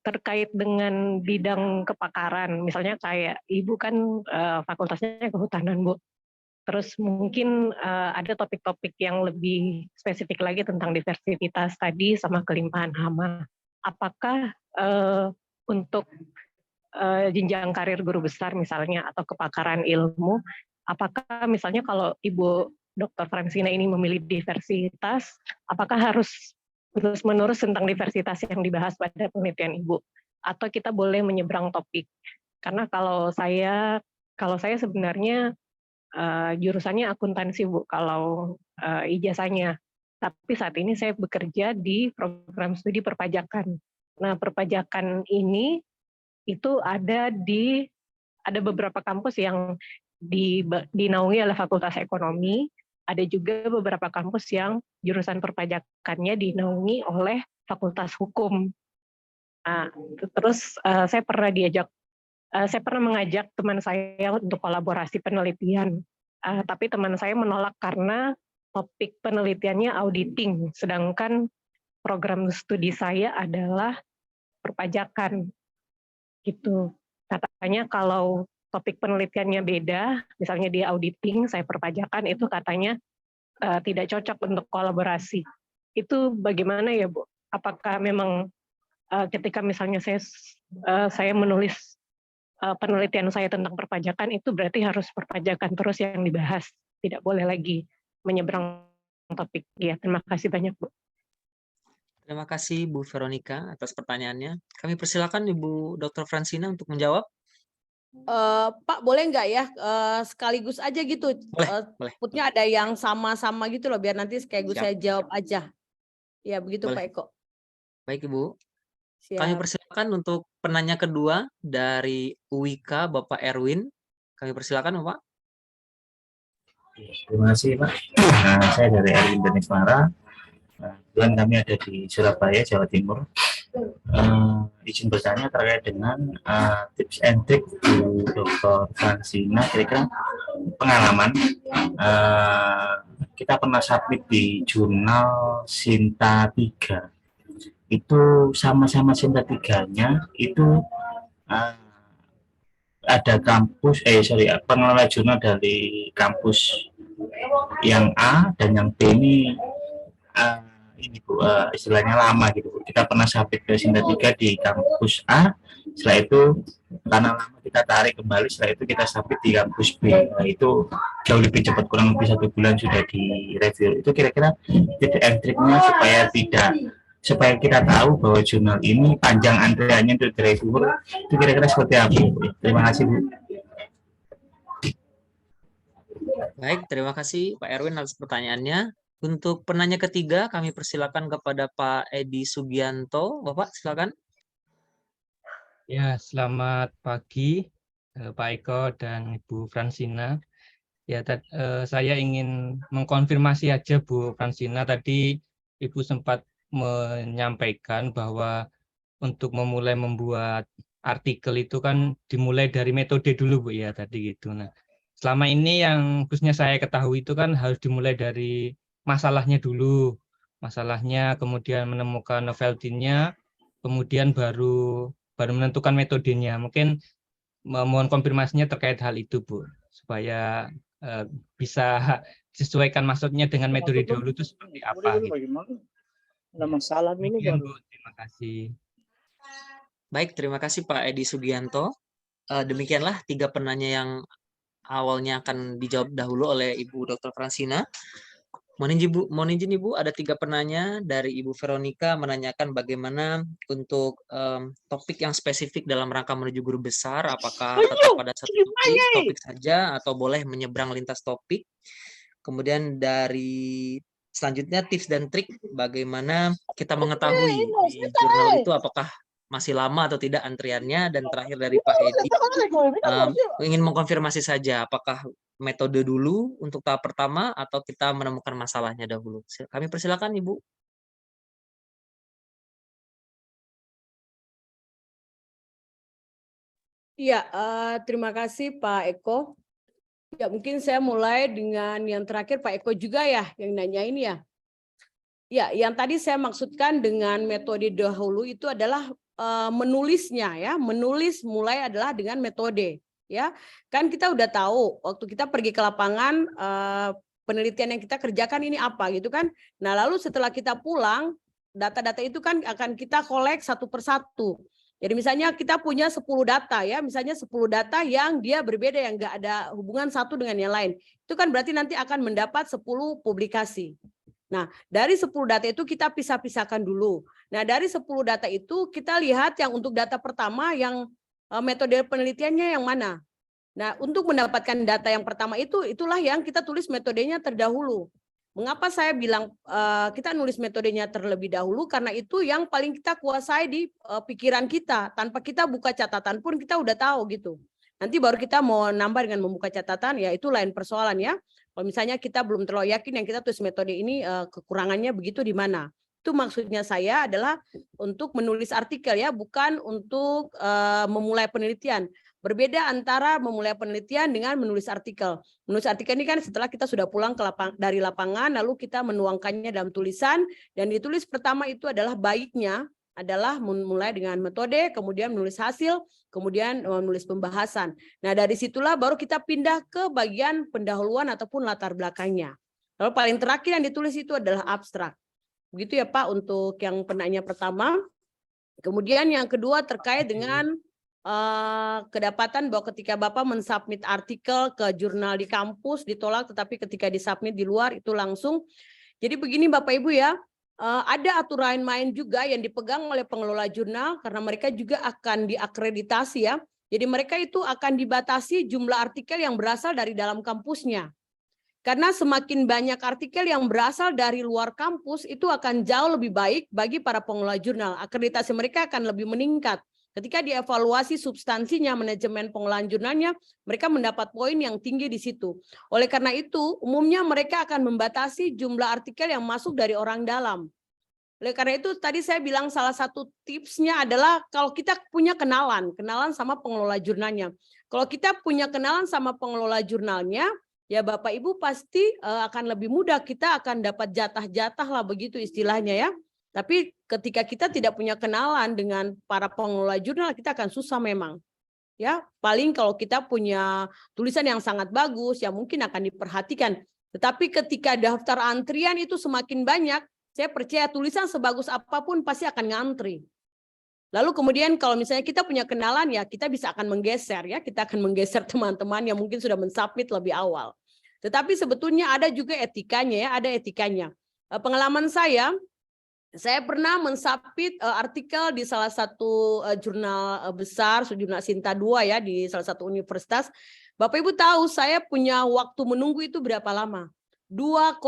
terkait dengan bidang kepakaran, misalnya kayak Ibu kan fakultasnya kehutanan, Bu. Terus mungkin ada topik-topik yang lebih spesifik lagi tentang diversitas tadi sama kelimpahan hama. Apakah untuk jenjang karir guru besar misalnya atau kepakaran ilmu, apakah misalnya kalau Ibu Dr. Fransina ini memilih diversitas, apakah harus terus-menerus tentang diversitas yang dibahas pada penelitian Ibu? Atau kita boleh menyeberang topik? Karena kalau saya sebenarnya jurusannya akuntansi, Bu, kalau ijazahnya. Tapi saat ini saya bekerja di program studi perpajakan. Nah, perpajakan ini itu ada beberapa kampus yang dinaungi oleh Fakultas Ekonomi, ada juga beberapa kampus yang jurusan perpajakannya dinaungi oleh Fakultas Hukum. Nah, terus saya pernah mengajak teman saya untuk kolaborasi penelitian, tapi teman saya menolak karena topik penelitiannya auditing, sedangkan program studi saya adalah perpajakan. Gitu. Katanya kalau topik penelitiannya beda, misalnya dia auditing, saya perpajakan, itu katanya tidak cocok untuk kolaborasi. Itu bagaimana ya, Bu? Apakah memang ketika misalnya saya menulis penelitian saya tentang perpajakan, itu berarti harus perpajakan terus yang dibahas, tidak boleh lagi menyeberang topik. Ya, terima kasih banyak, Bu. Terima kasih Bu Veronica atas pertanyaannya. Kami persilakan Ibu Dr. Fransina untuk menjawab. Pak, boleh nggak ya sekaligus aja gitu? Boleh. Putnya ada yang sama-sama gitu loh, biar nanti sekaligus Siap. saya jawab aja. Ya, begitu Boleh. Pak Eko. Baik Ibu. Siap. Kami persilakan untuk penanya kedua dari UIK, Bapak Erwin. Kami persilakan Bapak. Terima kasih Pak. Saya dari Erwin Danismara. Kebetulan kami ada di Surabaya, Jawa Timur. Izin bertanya terkait dengan tips and trick Bu Dr. Fransina, kira-kira pengalaman kita pernah submit di jurnal Sinta 3. Itu sama-sama Sinta 3-nya itu ada kampus, pengelola jurnal dari kampus yang A dan yang B ini ini Bu, istilahnya lama gitu. Kita pernah submit ke Sinta 3 di kampus A, setelah itu karena lama kita tarik kembali, setelah itu kita submit di kampus B. Nah, itu jauh lebih cepat, kurang lebih 1 bulan sudah di review. Itu kira-kira tips and triknya supaya kita tahu bahwa jurnal ini panjang antriannya untuk review, itu kira-kira seperti apa? Terima kasih Bu. Baik, terima kasih Pak Erwin atas pertanyaannya. Untuk penanya ketiga, kami persilakan kepada Pak Edi Sugianto. Bapak, silakan. Ya, selamat pagi Pak Eko dan Ibu Fransina. Ya, saya ingin mengkonfirmasi aja Bu Fransina, tadi Ibu sempat menyampaikan bahwa untuk memulai membuat artikel itu kan dimulai dari metode dulu Bu ya tadi gitu. Nah, selama ini yang khususnya saya ketahui itu kan harus dimulai dari masalahnya dulu. Masalahnya, kemudian menemukan novelty-nya, kemudian baru menentukan metodenya. Mungkin mohon konfirmasinya terkait hal itu, Bu, supaya bisa disesuaikan maksudnya dengan metode dahulu itu seperti apa. Gitu. Ada masalah dulu Demikian, baru. Bu. Terima kasih. Baik, terima kasih Pak Edi Sugianto. Demikianlah 3 penanya yang awalnya akan dijawab dahulu oleh Ibu Dr. Fransina. Mohon izin Ibu, ada 3 penanya dari Ibu Veronica menanyakan bagaimana untuk topik yang spesifik dalam rangka menuju guru besar, apakah tetap pada satu topik saja atau boleh menyeberang lintas topik. Kemudian dari selanjutnya tips dan trik bagaimana kita mengetahui di jurnal itu apakah masih lama atau tidak antriannya, dan terakhir dari Pak Edi ingin mengkonfirmasi saja apakah metode dulu untuk tahap pertama atau kita menemukan masalahnya dahulu. Kami persilakan Ibu. Iya, terima kasih Pak Eko. Ya, mungkin saya mulai dengan yang terakhir Pak Eko juga ya yang nanya ini ya. Ya, yang tadi saya maksudkan dengan metode dahulu itu adalah menulisnya ya, menulis mulai adalah dengan metode ya. Kan kita udah tahu waktu kita pergi ke lapangan penelitian yang kita kerjakan ini apa gitu kan. Nah, lalu setelah kita pulang, data-data itu kan akan kita kolek satu persatu. Jadi misalnya kita punya 10 data ya, misalnya 10 data yang dia berbeda, yang enggak ada hubungan satu dengan yang lain. Itu kan berarti nanti akan mendapat 10 publikasi. Nah, dari 10 data itu kita pisah-pisahkan dulu. Nah, dari 10 data itu kita lihat yang untuk data pertama yang metode penelitiannya yang mana. Nah, untuk mendapatkan data yang pertama itu, itulah yang kita tulis metodenya terdahulu. Mengapa saya bilang kita nulis metodenya terlebih dahulu? Karena itu yang paling kita kuasai di pikiran kita. Tanpa kita buka catatan pun kita udah tahu gitu. Nanti baru kita mau nambah dengan membuka catatan, ya itu lain persoalan ya. Kalau misalnya kita belum terlalu yakin yang kita tulis metode ini kekurangannya begitu di mana. Itu maksudnya saya adalah untuk menulis artikel ya, bukan untuk memulai penelitian. Berbeda antara memulai penelitian dengan menulis artikel. Menulis artikel ini kan setelah kita sudah pulang dari lapangan, lalu kita menuangkannya dalam tulisan, dan ditulis pertama itu adalah baiknya adalah memulai dengan metode, kemudian menulis hasil, kemudian menulis pembahasan. Nah, dari situlah baru kita pindah ke bagian pendahuluan ataupun latar belakangnya. Lalu paling terakhir yang ditulis itu adalah abstrak. Begitu ya Pak untuk yang penanya pertama. Kemudian yang kedua terkait dengan kedapatan bahwa ketika Bapak mensubmit artikel ke jurnal di kampus ditolak, tetapi ketika disubmit di luar itu langsung. Jadi begini Bapak Ibu ya, ada aturan main juga yang dipegang oleh pengelola jurnal karena mereka juga akan diakreditasi ya. Jadi mereka itu akan dibatasi jumlah artikel yang berasal dari dalam kampusnya. Karena semakin banyak artikel yang berasal dari luar kampus itu akan jauh lebih baik bagi para pengelola jurnal. Akreditasi mereka akan lebih meningkat. Ketika dievaluasi substansinya, manajemen pengelolaan jurnalnya, mereka mendapat poin yang tinggi di situ. Oleh karena itu, umumnya mereka akan membatasi jumlah artikel yang masuk dari orang dalam. Oleh karena itu, tadi saya bilang salah satu tipsnya adalah kalau kita punya kenalan sama pengelola jurnalnya. Kalau kita punya kenalan sama pengelola jurnalnya, ya Bapak Ibu pasti akan lebih mudah, kita akan dapat jatah-jatah lah begitu istilahnya ya. Tapi ketika kita tidak punya kenalan dengan para pengelola jurnal, kita akan susah memang. Ya, paling kalau kita punya tulisan yang sangat bagus, ya mungkin akan diperhatikan. Tetapi ketika daftar antrian itu semakin banyak, saya percaya tulisan sebagus apapun pasti akan ngantri. Lalu kemudian kalau misalnya kita punya kenalan, ya kita bisa akan menggeser ya, kita akan menggeser teman-teman yang mungkin sudah mensubmit lebih awal. Tetapi sebetulnya ada juga etikanya ya, ada etikanya. Pengalaman saya pernah mensubmit artikel di salah satu jurnal besar, jurnal Sinta 2 ya, di salah satu universitas. Bapak Ibu tahu saya punya waktu menunggu itu berapa lama? 2,5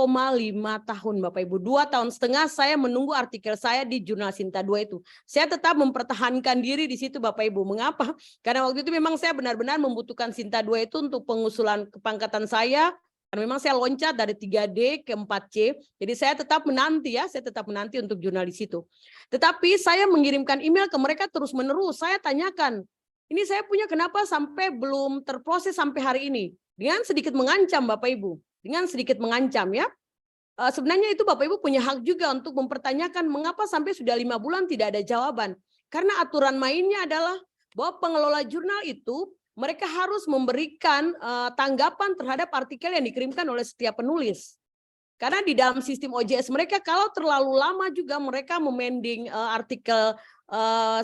tahun Bapak Ibu. 2,5 tahun saya menunggu artikel saya di jurnal Sinta 2 itu. Saya tetap mempertahankan diri di situ Bapak Ibu. Mengapa? Karena waktu itu memang saya benar-benar membutuhkan Sinta 2 itu untuk pengusulan kepangkatan saya. Karena memang saya loncat dari 3D ke 4C. Jadi saya tetap menanti ya, saya tetap menanti untuk jurnal di situ. Tetapi saya mengirimkan email ke mereka terus-menerus. Saya tanyakan, ini saya punya kenapa sampai belum terproses sampai hari ini? Dengan sedikit mengancam Bapak Ibu. Dengan sedikit mengancam ya. Sebenarnya itu Bapak Ibu punya hak juga untuk mempertanyakan mengapa sampai sudah 5 bulan tidak ada jawaban. Karena aturan mainnya adalah bahwa pengelola jurnal itu mereka harus memberikan tanggapan terhadap artikel yang dikirimkan oleh setiap penulis. Karena di dalam sistem OJS mereka kalau terlalu lama juga mereka memending artikel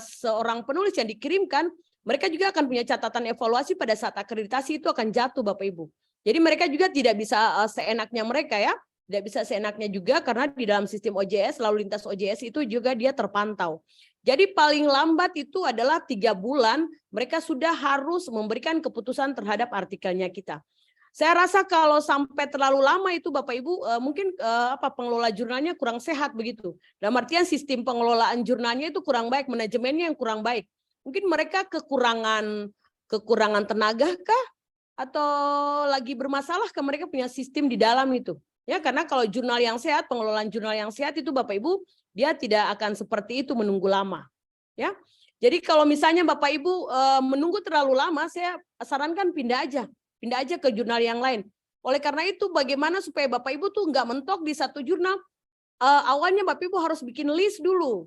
seorang penulis yang dikirimkan, mereka juga akan punya catatan evaluasi pada saat akreditasi itu akan jatuh Bapak Ibu. Jadi mereka juga tidak bisa seenaknya mereka ya, tidak bisa seenaknya juga karena di dalam sistem OJS, lalu lintas OJS itu juga dia terpantau. Jadi paling lambat itu adalah 3 bulan mereka sudah harus memberikan keputusan terhadap artikelnya kita. Saya rasa kalau sampai terlalu lama itu Bapak Ibu mungkin pengelola jurnalnya kurang sehat begitu. Dalam artian sistem pengelolaan jurnalnya itu kurang baik, manajemennya yang kurang baik. Mungkin mereka kekurangan tenaga kah? Atau lagi bermasalah ke mereka punya sistem di dalam itu. Ya, karena kalau jurnal yang sehat, pengelolaan jurnal yang sehat itu Bapak Ibu, dia tidak akan seperti itu menunggu lama. Ya. Jadi kalau misalnya Bapak Ibu menunggu terlalu lama, saya sarankan pindah aja ke jurnal yang lain. Oleh karena itu bagaimana supaya Bapak Ibu tuh nggak mentok di satu jurnal, awalnya Bapak Ibu harus bikin list dulu.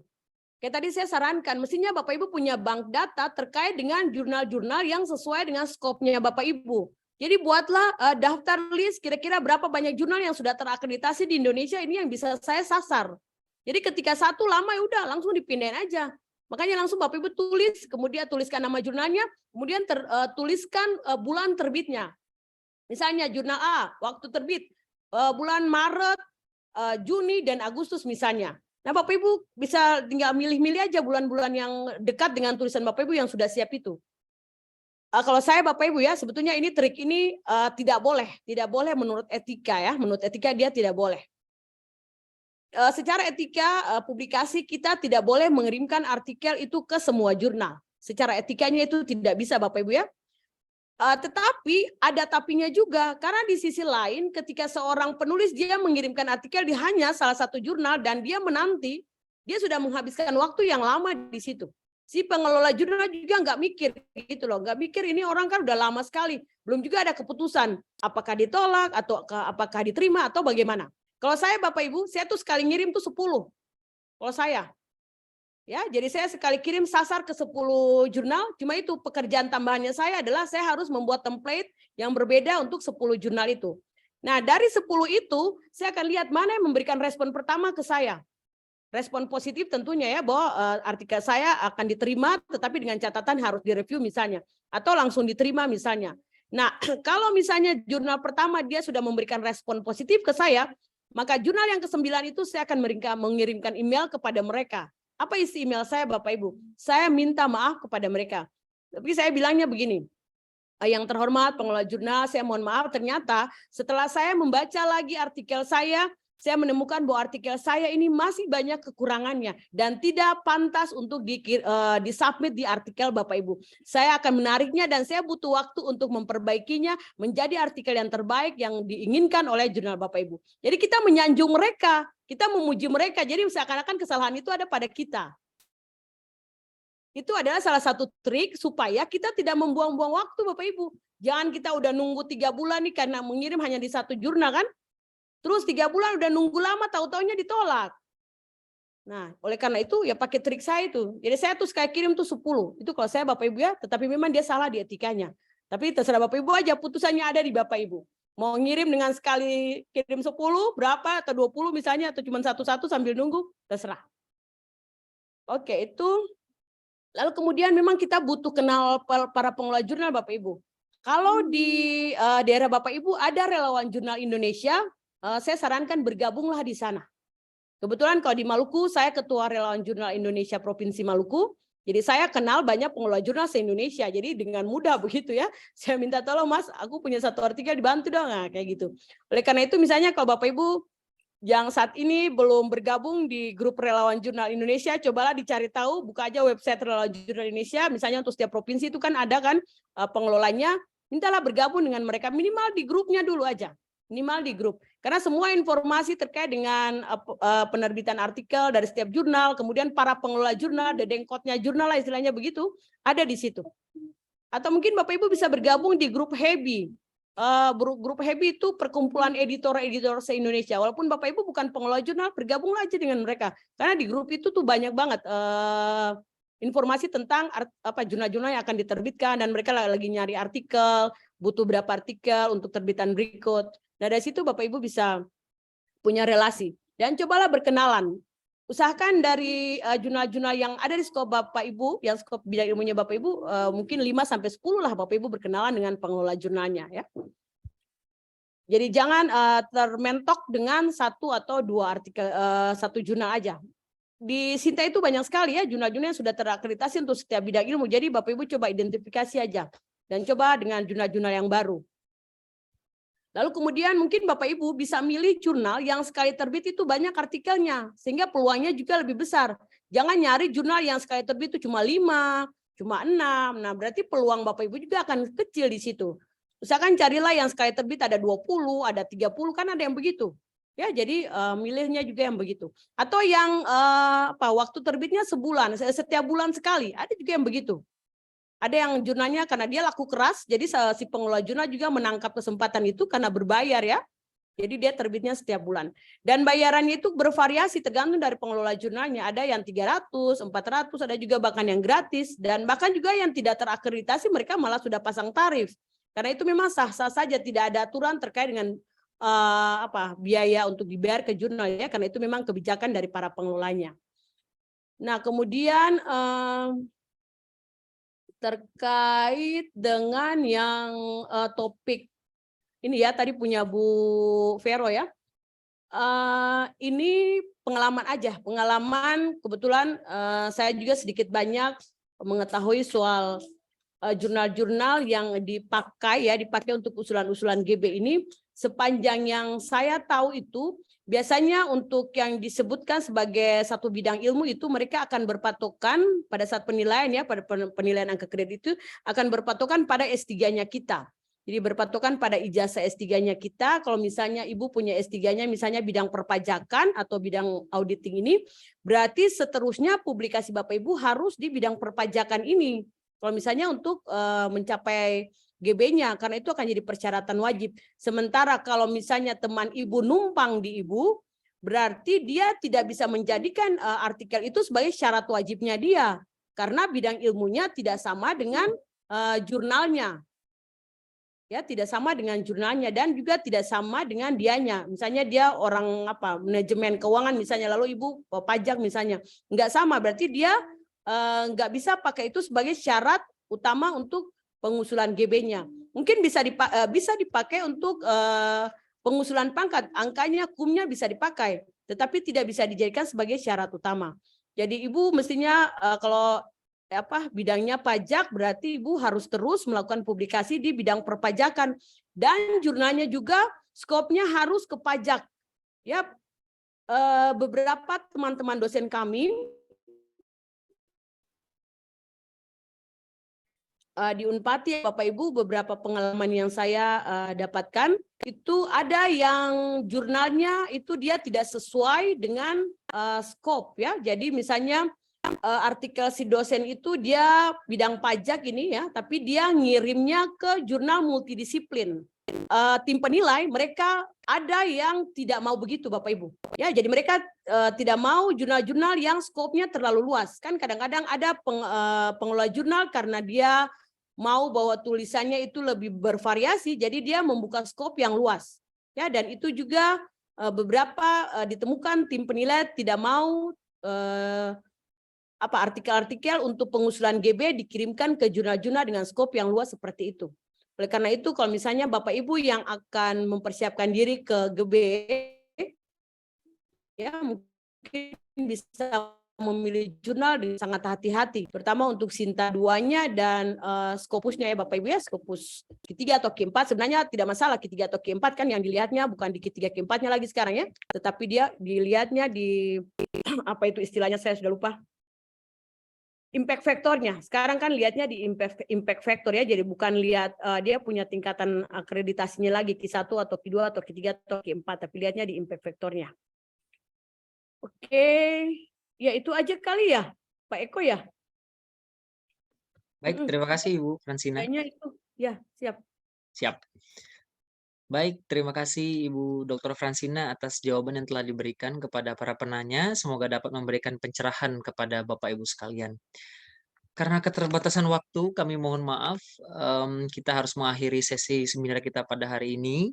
Kayak tadi saya sarankan, mestinya Bapak Ibu punya bank data terkait dengan jurnal-jurnal yang sesuai dengan skopnya Bapak Ibu. Jadi buatlah daftar list kira-kira berapa banyak jurnal yang sudah terakreditasi di Indonesia ini yang bisa saya sasar. Jadi ketika satu lama ya udah langsung dipindahin aja. Makanya langsung Bapak Ibu tulis, kemudian tuliskan nama jurnalnya, kemudian tuliskan bulan terbitnya. Misalnya jurnal A, waktu terbit bulan Maret, Juni, dan Agustus misalnya. Nah Bapak Ibu bisa tinggal milih-milih aja bulan-bulan yang dekat dengan tulisan Bapak Ibu yang sudah siap itu. Kalau saya Bapak Ibu ya sebetulnya ini trik ini tidak boleh menurut etika ya, menurut etika dia tidak boleh. Secara etika publikasi kita tidak boleh mengirimkan artikel itu ke semua jurnal. Secara etikanya itu tidak bisa Bapak Ibu ya. Tetapi ada tapinya juga karena di sisi lain ketika seorang penulis dia mengirimkan artikel di hanya salah satu jurnal dan dia menanti, dia sudah menghabiskan waktu yang lama di situ. Si pengelola jurnal juga nggak mikir gitu loh, nggak mikir ini orang kan udah lama sekali, belum juga ada keputusan apakah ditolak atau apakah diterima atau bagaimana. Kalau saya Bapak Ibu, saya tuh sekali ngirim tuh 10. Kalau saya. Ya, jadi saya sekali kirim sasar ke 10 jurnal, cuma itu pekerjaan tambahannya saya adalah saya harus membuat template yang berbeda untuk 10 jurnal itu. Nah, dari 10 itu saya akan lihat mana yang memberikan respon pertama ke saya. Respon positif tentunya ya bahwa artikel saya akan diterima tetapi dengan catatan harus direview misalnya atau langsung diterima misalnya. Nah, kalau misalnya jurnal pertama dia sudah memberikan respon positif ke saya, maka jurnal yang ke-9 itu saya akan mengirimkan email kepada mereka. Apa isi email saya Bapak Ibu? Saya minta maaf kepada mereka. Tapi saya bilangnya begini, yang terhormat pengelola jurnal, saya mohon maaf ternyata setelah saya membaca lagi artikel saya menemukan bahwa artikel saya ini masih banyak kekurangannya dan tidak pantas untuk disubmit di artikel Bapak Ibu. Saya akan menariknya dan saya butuh waktu untuk memperbaikinya menjadi artikel yang terbaik yang diinginkan oleh jurnal Bapak Ibu. Jadi kita menyanjung mereka, kita memuji mereka, jadi seakan-akan kesalahan itu ada pada kita. Itu adalah salah satu trik supaya kita tidak membuang-buang waktu Bapak Ibu. Jangan kita udah nunggu 3 bulan nih karena mengirim hanya di satu jurnal kan. Terus 3 bulan udah nunggu lama, tahu-taunya ditolak. Nah, oleh karena itu ya pakai trik saya itu. Jadi saya tuh sekali kirim tuh 10. Itu kalau saya Bapak Ibu ya, tetapi memang dia salah di etikanya. Tapi terserah Bapak Ibu aja, putusannya ada di Bapak Ibu. Mau ngirim dengan sekali kirim 10, berapa, atau 20 misalnya, atau cuma satu-satu sambil nunggu, terserah. Oke, itu. Lalu kemudian memang kita butuh kenal para pengelola jurnal Bapak Ibu. Kalau di daerah Bapak Ibu ada relawan jurnal Indonesia, saya sarankan bergabunglah di sana. Kebetulan kalau di Maluku, saya ketua relawan jurnal Indonesia Provinsi Maluku. Jadi saya kenal banyak pengelola jurnal se-Indonesia. Jadi dengan mudah begitu ya. Saya minta tolong Mas, aku punya satu artikel dibantu dong, nah, kayak gitu. Oleh karena itu misalnya kalau Bapak Ibu yang saat ini belum bergabung di grup Relawan Jurnal Indonesia, cobalah dicari tahu, buka aja website Relawan Jurnal Indonesia, misalnya untuk setiap provinsi itu kan ada kan pengelolanya, mintalah bergabung dengan mereka, minimal di grupnya dulu aja, minimal di grup. Karena semua informasi terkait dengan penerbitan artikel dari setiap jurnal, kemudian para pengelola jurnal, dedengkotnya jurnal lah istilahnya begitu, ada di situ. Atau mungkin Bapak Ibu bisa bergabung di grup HEBI. Grup HEBI itu perkumpulan editor-editor se-Indonesia. Walaupun Bapak Ibu bukan pengelola jurnal, bergabunglah aja dengan mereka. Karena di grup itu tuh banyak banget informasi tentang jurnal-jurnal yang akan diterbitkan, dan mereka lagi nyari artikel, butuh berapa artikel untuk terbitan berikut. Nah dari situ Bapak Ibu bisa punya relasi. Dan cobalah berkenalan. Usahakan dari jurnal-jurnal yang ada di skop Bapak Ibu, yang skop bidang ilmunya Bapak Ibu, mungkin 5-10 lah Bapak Ibu berkenalan dengan pengelola jurnalnya ya. Jadi jangan termentok dengan satu atau dua artikel, satu jurnal aja. Di Sinta itu banyak sekali ya jurnal-jurnal yang sudah terakreditasi untuk setiap bidang ilmu. Jadi Bapak Ibu coba identifikasi aja dan coba dengan jurnal-jurnal yang baru. Lalu kemudian mungkin Bapak Ibu bisa milih jurnal yang sekali terbit itu banyak artikelnya, sehingga peluangnya juga lebih besar. Jangan nyari jurnal yang sekali terbit itu cuma 5, cuma 6. Nah berarti peluang Bapak Ibu juga akan kecil di situ. Usahakan carilah yang sekali terbit ada 20, ada 30, kan ada yang begitu. Ya, jadi milihnya juga yang begitu. Atau yang waktu terbitnya sebulan, setiap bulan sekali, ada juga yang begitu. Ada yang jurnalnya karena dia laku keras, jadi si pengelola jurnal juga menangkap kesempatan itu karena berbayar ya. Jadi dia terbitnya setiap bulan. Dan bayarannya itu bervariasi tergantung dari pengelola jurnalnya. Ada yang 300, 400, ada juga bahkan yang gratis. Dan bahkan juga yang tidak terakreditasi mereka malah sudah pasang tarif. Karena itu memang sah-sah saja, tidak ada aturan terkait dengan biaya untuk dibayar ke jurnal ya. Karena itu memang kebijakan dari para pengelolanya. Nah kemudian terkait dengan yang topik ini ya, tadi punya Bu Vero ya. Ini pengalaman aja, pengalaman kebetulan saya juga sedikit banyak mengetahui soal jurnal-jurnal yang dipakai untuk usulan-usulan GB ini. Sepanjang yang saya tahu itu, biasanya untuk yang disebutkan sebagai satu bidang ilmu itu mereka akan berpatokan pada saat penilaian ya, pada penilaian angka kredit itu akan berpatokan pada S3-nya kita. Jadi berpatokan pada ijazah S3-nya kita. Kalau misalnya Ibu punya S3-nya misalnya bidang perpajakan atau bidang auditing ini, berarti seterusnya publikasi Bapak Ibu harus di bidang perpajakan ini. Kalau misalnya untuk mencapai GB-nya, karena itu akan jadi persyaratan wajib. Sementara kalau misalnya teman Ibu numpang di Ibu, berarti dia tidak bisa menjadikan artikel itu sebagai syarat wajibnya dia. Karena bidang ilmunya tidak sama dengan jurnalnya. Ya, tidak sama dengan jurnalnya dan juga tidak sama dengan dianya. Misalnya dia orang manajemen keuangan misalnya, lalu Ibu pajak misalnya. Enggak sama, berarti dia enggak bisa pakai itu sebagai syarat utama untuk pengusulan GB-nya. Mungkin bisa dipakai untuk pengusulan pangkat, angkanya kumnya bisa dipakai, tetapi tidak bisa dijadikan sebagai syarat utama. Jadi Ibu mestinya kalau bidangnya pajak, berarti Ibu harus terus melakukan publikasi di bidang perpajakan, dan jurnalnya juga skopnya harus ke pajak. Ya, beberapa teman-teman dosen kami di Unpad, Bapak Ibu, beberapa pengalaman yang saya dapatkan itu ada yang jurnalnya itu dia tidak sesuai dengan skop ya. Jadi misalnya artikel si dosen itu dia bidang pajak ini ya, tapi dia ngirimnya ke jurnal multidisiplin. Tim penilai mereka ada yang tidak mau begitu Bapak Ibu. Ya, jadi mereka tidak mau jurnal-jurnal yang skopnya terlalu luas. Kan kadang-kadang ada pengelola jurnal karena dia mau bahwa tulisannya itu lebih bervariasi, jadi dia membuka skop yang luas. Ya, dan itu juga beberapa ditemukan tim penilai tidak mau artikel-artikel untuk pengusulan GB dikirimkan ke jurnal-jurnal dengan skop yang luas seperti itu. Oleh karena itu, kalau misalnya Bapak Ibu yang akan mempersiapkan diri ke GB, ya mungkin bisa memilih jurnal sangat hati-hati, terutama untuk Sinta 2-nya dan Scopusnya ya Bapak Ibu ya, Scopus Q3 atau Q4 sebenarnya tidak masalah Q3 atau Q4 kan yang dilihatnya bukan di Q3 Q4-nya lagi sekarang ya, tetapi dia dilihatnya di apa itu istilahnya saya sudah lupa. Impact faktornya. Sekarang kan lihatnya di impact factor ya, jadi bukan lihat dia punya tingkatan akreditasinya lagi Q1 atau Q2 atau Q3 atau Q4, tapi lihatnya di impact factornya. Oke, ya itu aja kali ya, Pak Eko ya. Baik, terima kasih Ibu Fransina. Kayaknya itu, ya siap. Siap. Baik, terima kasih Ibu Dr. Fransina atas jawaban yang telah diberikan kepada para penanya. Semoga dapat memberikan pencerahan kepada Bapak Ibu sekalian. Karena keterbatasan waktu, kami mohon maaf. Kita harus mengakhiri sesi seminar kita pada hari ini.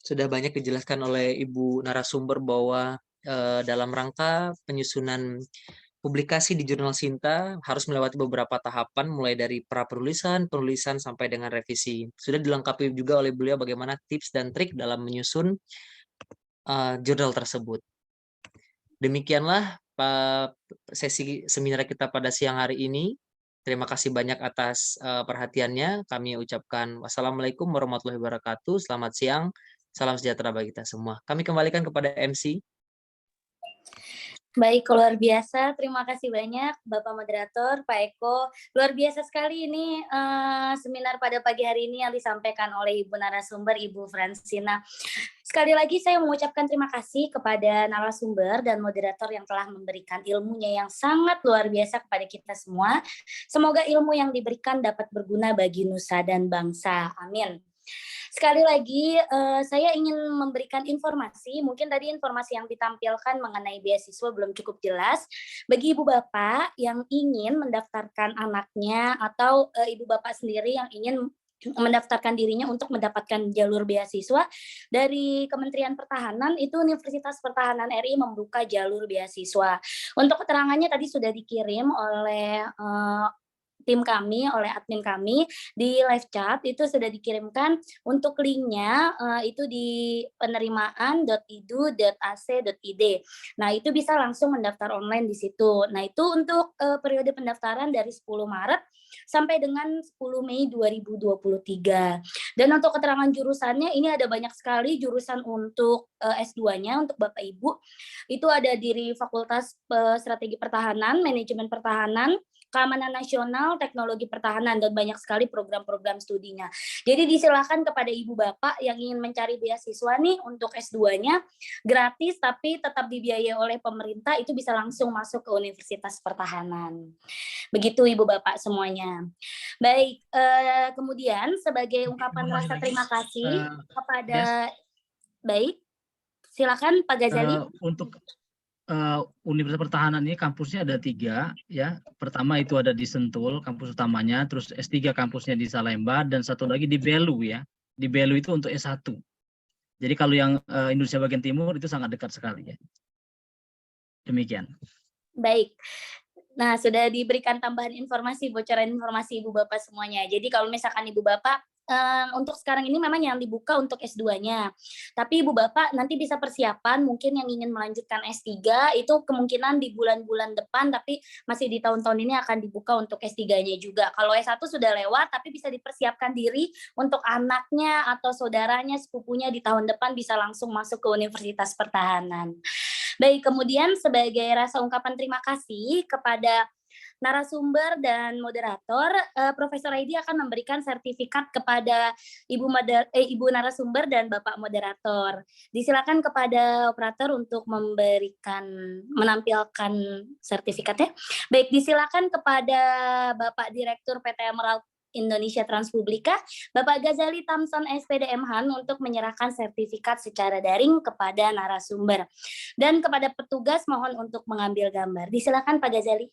Sudah banyak dijelaskan oleh Ibu narasumber bahwa dalam rangka penyusunan publikasi di Jurnal Sinta harus melewati beberapa tahapan mulai dari penulisan sampai dengan revisi. Sudah dilengkapi juga oleh beliau bagaimana tips dan trik dalam menyusun jurnal tersebut. Demikianlah sesi seminar kita pada siang hari ini. Terima kasih banyak atas perhatiannya. Kami ucapkan wassalamualaikum warahmatullahi wabarakatuh. Selamat siang. Salam sejahtera bagi kita semua. Kami kembalikan kepada MC. Baik, luar biasa. Terima kasih banyak Bapak Moderator, Pak Eko. Luar biasa sekali ini seminar pada pagi hari ini yang disampaikan oleh Ibu narasumber, Ibu Fransina. Sekali lagi saya mengucapkan terima kasih kepada narasumber dan moderator yang telah memberikan ilmunya yang sangat luar biasa kepada kita semua. Semoga ilmu yang diberikan dapat berguna bagi nusa dan bangsa. Amin. Sekali lagi, saya ingin memberikan informasi, mungkin tadi informasi yang ditampilkan mengenai beasiswa belum cukup jelas. Bagi ibu bapak yang ingin mendaftarkan anaknya atau ibu bapak sendiri yang ingin mendaftarkan dirinya untuk mendapatkan jalur beasiswa dari Kementerian Pertahanan, itu Universitas Pertahanan RI membuka jalur beasiswa. Untuk keterangannya tadi sudah dikirim oleh tim kami, oleh admin kami di live chat, itu sudah dikirimkan. Untuk linknya itu di penerimaan.idu.ac.id. Nah, itu bisa langsung mendaftar online di situ. Nah, itu untuk periode pendaftaran dari 10 Maret sampai dengan 10 Mei 2023. Dan untuk keterangan jurusannya, ini ada banyak sekali jurusan untuk S2-nya, untuk Bapak Ibu. Itu ada di Fakultas Strategi Pertahanan, Manajemen Pertahanan, Keamanan Nasional, Teknologi Pertahanan, dan banyak sekali program-program studinya. Jadi disilakan kepada ibu bapak yang ingin mencari beasiswa nih untuk S2-nya gratis tapi tetap dibiayai oleh pemerintah, itu bisa langsung masuk ke Universitas Pertahanan. Begitu ibu bapak semuanya. Baik, kemudian sebagai ungkapan rasa terima kasih kepada baik, silakan Pak Ghazali. Untuk Universitas Pertahanan ini kampusnya ada 3 ya. Pertama itu ada di Sentul kampus utamanya, terus S3 kampusnya di Salemba, dan satu lagi di Belu ya. Di Belu itu untuk S1. Jadi kalau yang Indonesia bagian timur itu sangat dekat sekali ya. Demikian. Baik. Nah, sudah diberikan tambahan informasi, bocoran informasi Ibu Bapak semuanya. Jadi kalau misalkan Ibu Bapak untuk sekarang ini memang yang dibuka untuk S2-nya. Tapi Ibu Bapak nanti bisa persiapan, mungkin yang ingin melanjutkan S3 itu kemungkinan di bulan-bulan depan, tapi masih di tahun-tahun ini akan dibuka untuk S3-nya juga. Kalau S1 sudah lewat, tapi bisa dipersiapkan diri untuk anaknya atau saudaranya, sepupunya di tahun depan bisa langsung masuk ke Universitas Pertahanan. Baik, kemudian sebagai rasa ungkapan terima kasih kepada narasumber dan moderator, Profesor Aidi akan memberikan sertifikat kepada Ibu narasumber dan Bapak moderator. Disilakan kepada operator untuk menampilkan sertifikatnya. Baik, disilakan kepada Bapak Direktur PT Emerald Indonesia Transpublika, Bapak Ghazali Tamson SPD MHan untuk menyerahkan sertifikat secara daring kepada narasumber. Dan kepada petugas mohon untuk mengambil gambar. Disilakan Pak Ghazali.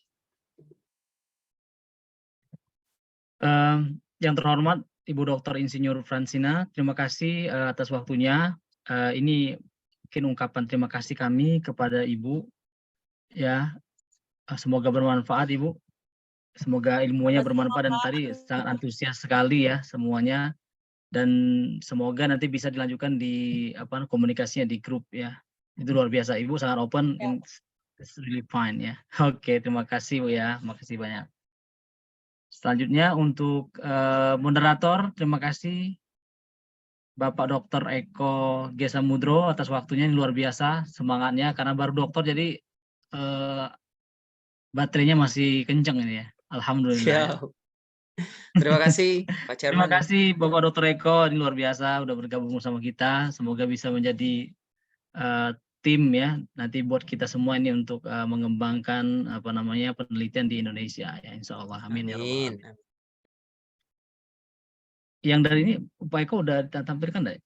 Yang terhormat Ibu Dr. Insinyur Fransina, terima kasih atas waktunya. Ini mungkin ungkapan terima kasih kami kepada Ibu. Ya, semoga bermanfaat Ibu. Semoga ilmunya bermanfaat, dan tadi sangat antusias sekali ya semuanya. Dan semoga nanti bisa dilanjutkan di komunikasinya di grup ya. Itu luar biasa, Ibu sangat open. It's really fine ya. Oke, terima kasih Bu ya. Makasih banyak. Selanjutnya untuk moderator, terima kasih Bapak Dr. Eko G. Samudro atas waktunya yang luar biasa, semangatnya karena baru dokter jadi baterainya masih kenceng ini ya. Alhamdulillah. Ya. Siap. Terima kasih Pak Terima Chairman. kasih Bapak Dr. Eko, ini luar biasa udah bergabung bersama kita. Semoga bisa menjadi tim ya nanti buat kita semua ini untuk mengembangkan penelitian di Indonesia ya, insya Allah. Amin ya rabbal Amin. alamin. Yang dari ini Pak Eko udah tampilkan enggak?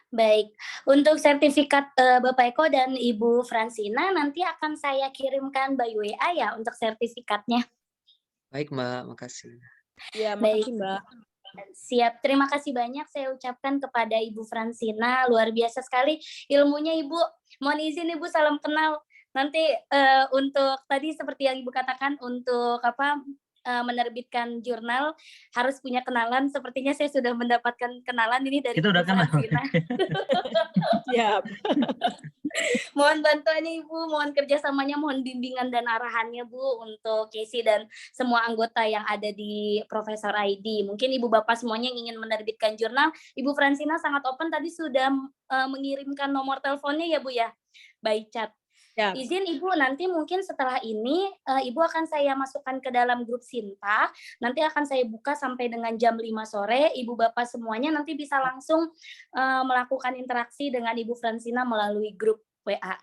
Baik, untuk sertifikat Bapak Eko dan Ibu Fransina nanti akan saya kirimkan by WA ya untuk sertifikatnya. Baik Mbak, makasih. Ya, Baik. makasih Mbak. Siap, terima kasih banyak saya ucapkan kepada Ibu Fransina, luar biasa sekali ilmunya Ibu. Mohon izin Ibu salam kenal. Nanti untuk tadi seperti yang Ibu katakan untuk menerbitkan jurnal harus punya kenalan. Sepertinya saya sudah mendapatkan kenalan ini dari Kita udah Ibu kenal. Fransina. Siap. Mohon bantuannya Ibu, mohon kerjasamanya, mohon bimbingan dan arahannya Bu untuk Casey dan semua anggota yang ada di Profesor ID. Mungkin Ibu Bapak semuanya yang ingin menerbitkan jurnal, Ibu Fransina sangat open tadi sudah mengirimkan nomor teleponnya ya Bu ya, by chat. Siap. Izin Ibu, nanti mungkin setelah ini Ibu akan saya masukkan ke dalam grup Sinta, nanti akan saya buka sampai dengan jam 5 sore, Ibu Bapak semuanya nanti bisa langsung melakukan interaksi dengan Ibu Fransina melalui grup WA.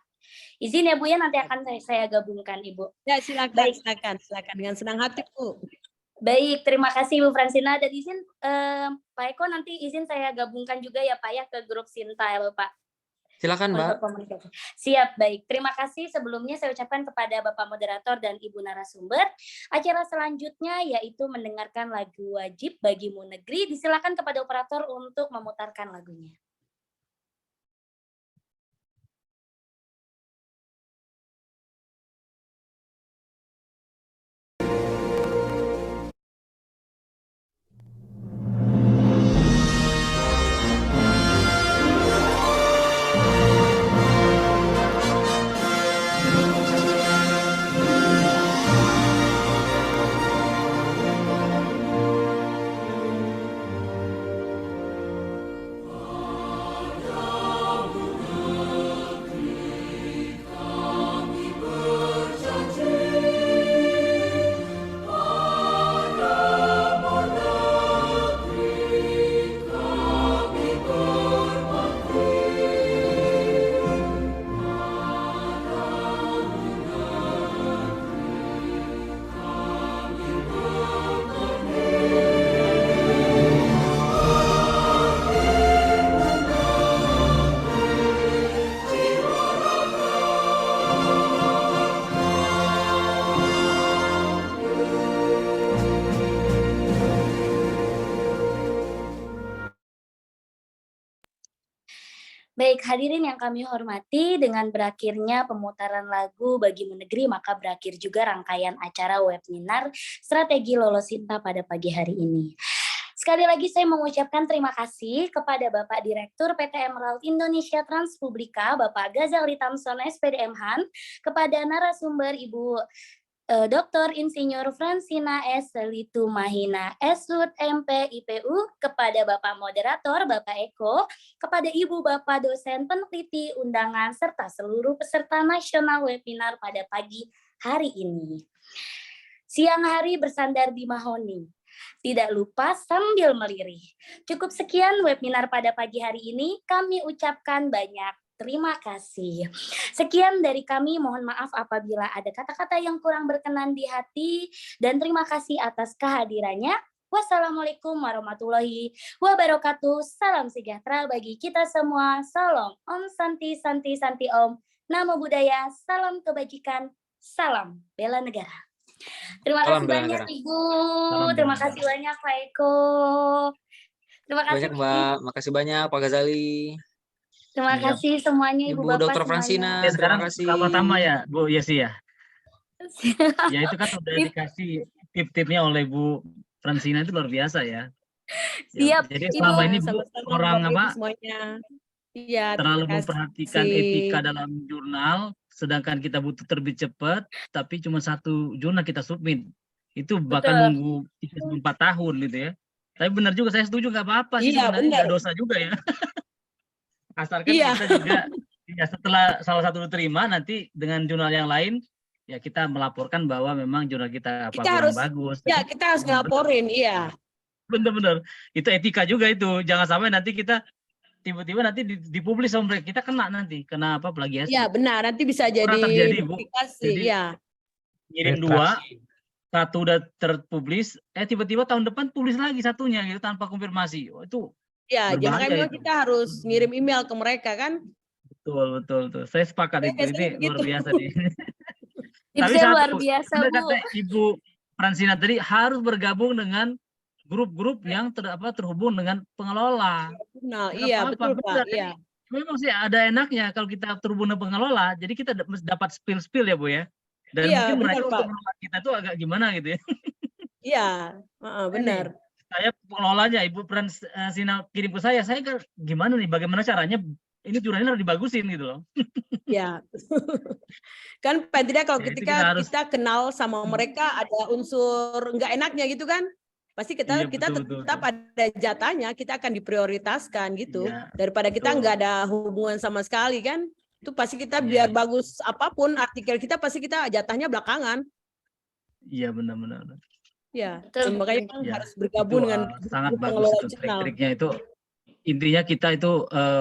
Izin ya Bu ya, nanti akan saya gabungkan Ibu. Ya, silakan, Baik. silakan dengan senang hati Bu. Baik, terima kasih Ibu Fransina, dan izin Pak Eko nanti izin saya gabungkan juga ya Pak ya ke grup Sinta ya Bapak. Silakan Mbak. Untuk komunikasi. Siap, baik. Terima kasih sebelumnya saya ucapkan kepada Bapak Moderator dan Ibu narasumber. Acara selanjutnya yaitu mendengarkan lagu wajib bagimu negeri. Disilakan kepada operator untuk memutarkan lagunya. Baik, hadirin yang kami hormati, dengan berakhirnya pemutaran lagu Bagimu Negeri, maka berakhir juga rangkaian acara webinar Strategi Lolos Sinta pada pagi hari ini. Sekali lagi saya mengucapkan terima kasih kepada Bapak Direktur PT Emerald Indonesia Transpublika, Bapak Ghazali Tamson, SPD MHan, kepada narasumber Ibu Dr. Insinyur Fransina S. Litumahina, SHUT MP IPU, kepada Bapak Moderator, Bapak Eko, kepada Ibu Bapak dosen peneliti undangan, serta seluruh peserta nasional webinar pada pagi hari ini. Siang hari bersandar di mahoni, tidak lupa sambil melirih. Cukup sekian webinar pada pagi hari ini, kami ucapkan banyak terima kasih. Sekian dari kami, mohon maaf apabila ada kata-kata yang kurang berkenan di hati, dan terima kasih atas kehadirannya. Wassalamualaikum warahmatullahi wabarakatuh. Salam sejahtera bagi kita semua. Salam Om Santi Santi Santi Om. Namo Buddhaya, salam kebajikan, salam bela negara. Terima Salam kasih bela banyak negara. Ibu. Salam Terima bela kasih banyak Pak Eko. Terima kasih Banyak Mbak, makasih banyak Pak Ghazali. Terima Siap. kasih semuanya Ibu Ibu Bapak Dr. Fransina, Ya, terima sekarang kasih. kabar pertama ya Bu Yesi ya. Ya itu kan udah dikasih tip-tipnya oleh Bu Fransina itu luar biasa ya. Siap, Jadi Ibu. selama ini Bu Sama-sama orang Bapak Ibu apa semuanya. Iya, terlalu terima memperhatikan kasih. etika dalam jurnal, sedangkan kita butuh terbit cepat, tapi cuma satu jurnal kita submit. Itu bahkan Betul. nunggu 3 sampai 4 tahun gitu ya. Tapi benar juga, saya setuju nggak apa-apa sih Iya, sebenarnya, benar. nggak dosa juga ya. Asalkan Iya. kita juga ya setelah salah satu diterima, nanti dengan jurnal yang lain ya kita melaporkan bahwa memang jurnal kita apa Kita kurang harus, bagus. ya kita harus ngelaporin, iya. Bener-bener itu etika juga itu, jangan sampai nanti kita tiba-tiba nanti dipublis sama mereka, kita kena nanti, kena apa plagiasi. Iya benar, nanti bisa jadi Pernah terjadi, Bu. duplikasi, Jadi, iya. Ngirim 2, satu udah terpublis, tiba-tiba tahun depan publis lagi satunya gitu tanpa konfirmasi. Oh, itu Iya, jadi berbahaya makanya memang itu. kita harus ngirim email ke mereka kan. Betul. Saya sepakat Ya, itu. biasanya Ini luar begitu. biasa nih. Tapi Tipsnya luar satu, biasa, benar Bu. kata Ibu Fransina tadi, harus bergabung dengan grup-grup yang terhubung dengan pengelola. Nah, Nggak iya apa-apa, betul Pak, benar. iya. Memang sih ada enaknya kalau kita terhubung dengan pengelola, jadi kita dapat spill ya Bu ya. Dan Iya, mungkin benar, mereka Pak. untuk menolak kita tuh agak gimana gitu ya. Iya, benar. Saya pengelolanya, Ibu Fransina kirim ke saya kan gimana nih, bagaimana caranya ini jurnalnya harus dibagusin gitu loh. Ya. Kan paling tidak kalau Ya, itu ketika kita harus- kita kenal sama mereka ada unsur nggak enaknya gitu kan. Pasti Iya, kita betul. tetap ada jatahnya, kita akan diprioritaskan gitu. Iya, Daripada kita betul. nggak ada hubungan sama sekali kan. Itu pasti kita Iya. biar bagus apapun artikel kita pasti kita jatahnya belakangan. Iya, benar-benar. Ya, Betul. makanya memang Ya, harus bergabung itu, dengan sangat grup bagus pengelola itu jurnal. trik-triknya itu. Intinya kita itu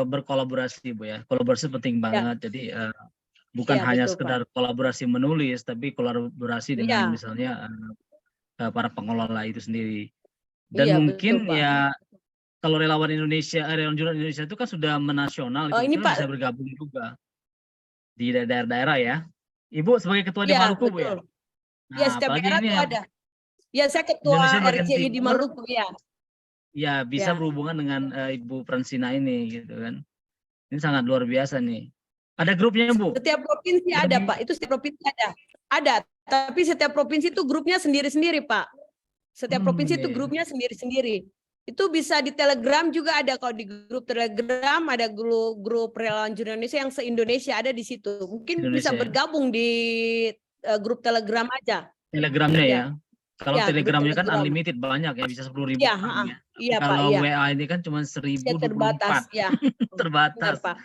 berkolaborasi Bu ya. Kolaborasi penting banget. Jadi bukan Iya, hanya betul, sekedar kolaborasi menulis, tapi kolaborasi dengan Iya. misalnya para pengelola itu sendiri. Dan Iya, mungkin betul, Pak. ya kalau relawan Indonesia, relawan jurnal Indonesia itu kan sudah menasional, Oh, itu ini, mungkin Pak. bisa bergabung juga di daerah-daerah ya. Ibu sebagai ketua di Iya, Maluku Bu ya. betul. Ya, setiap apalagi daerah ini tuh ya, ada. Ya, saya ketua Indonesia bagian RCI di timur, Maluku, ya. ya bisa Ya. berhubungan dengan Ibu Fransina ini gitu kan. Ini sangat luar biasa nih. Ada grupnya Bu? Setiap provinsi ada, Jadi- Pak. Itu setiap provinsi ada. Ada, tapi setiap provinsi itu grupnya sendiri-sendiri, Pak. Setiap provinsi itu iya. grupnya sendiri-sendiri. Itu bisa di Telegram juga ada. Kalau di grup Telegram ada grup relawan jurnal Indonesia yang se-Indonesia ada di situ. Mungkin Indonesia bisa ya. bergabung di grup Telegram aja. Telegramnya Ya. ya. Kalau Ya, grup telegramnya kan Telegram. unlimited banyak ya, bisa 10.000 Iya, orang ya. iya, Pak, Kalau iya. WA ini kan cuma Ya, terbatas, 1024. ya. Terbatas. Benar, Pak.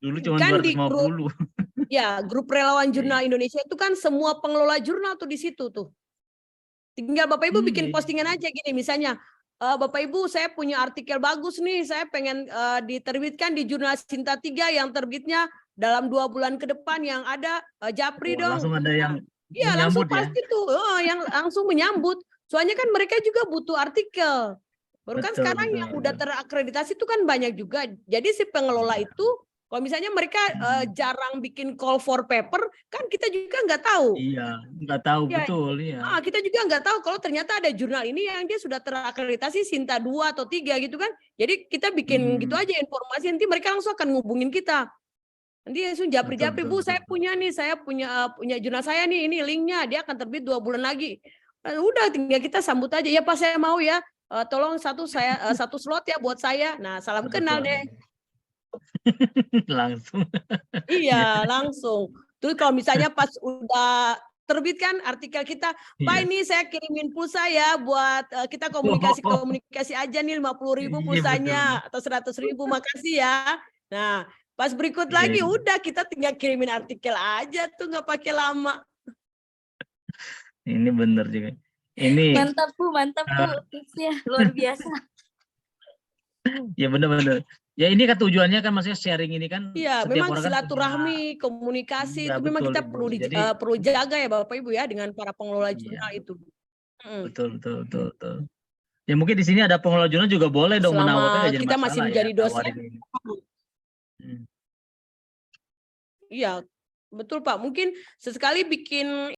Dulu cuma Kan di 250. Ya, grup relawan jurnal Indonesia itu kan semua pengelola jurnal tuh di situ tuh. Tinggal Bapak Ibu bikin Iya. postingan aja gini, misalnya, Bapak Ibu saya punya artikel bagus nih, saya pengen diterbitkan di jurnal Sinta 3 yang terbitnya dalam 2 bulan ke depan yang ada Japri Wah, dong. langsung ada yang Iya, langsung menyambut ya. pasti tuh, yang langsung menyambut. Soalnya kan mereka juga butuh artikel. Baru kan Betul, sekarang betul, yang udah betul. terakreditasi itu kan banyak juga. Jadi si pengelola Iya. itu, kalau misalnya mereka jarang bikin call for paper, kan kita juga nggak tahu. Iya, nggak tahu Ya, betul ya. kita juga nggak tahu kalau ternyata ada jurnal ini yang dia sudah terakreditasi Sinta 2 atau 3 gitu kan. Jadi kita bikin gitu aja informasi, nanti mereka langsung akan ngubungin kita. Nanti langsung japri-japri, Betul, Bu, betul, saya betul. punya nih, saya punya jurnal saya nih, ini linknya, dia akan terbit 2 bulan lagi. Udah tinggal kita sambut aja, ya Pak saya mau ya, tolong satu slot ya buat saya. Nah, salam kenal deh. Langsung. Iya, langsung. Terus kalau misalnya pas udah terbit kan artikel kita, Pak Iya. ini saya kirimin pulsa ya buat kita komunikasi aja nih 50.000 Iya, pulsanya atau 100.000, makasih ya. Nah, pas berikut Iya, lagi iya. udah kita tinggal kirimin artikel aja tuh, nggak pakai lama. Ini benar juga. Ini Mantap Bu, tipsnya luar biasa. ya benar-benar. Ya ini kan tujuannya kan maksudnya sharing ini kan Iya, setiap memang orang kan silaturahmi, komunikasi Iya, itu memang betul, kita Ibu. perlu Jadi perlu jaga ya Bapak Ibu ya dengan para pengelola Iya. jurnal itu. betul. Ya mungkin di sini ada pengelola jurnal juga boleh dong Selama menawarkan, nggak jadi kita masalah masih ya, menjadi dosen, tawarin ini. iya, betul Pak. Mungkin sesekali bikin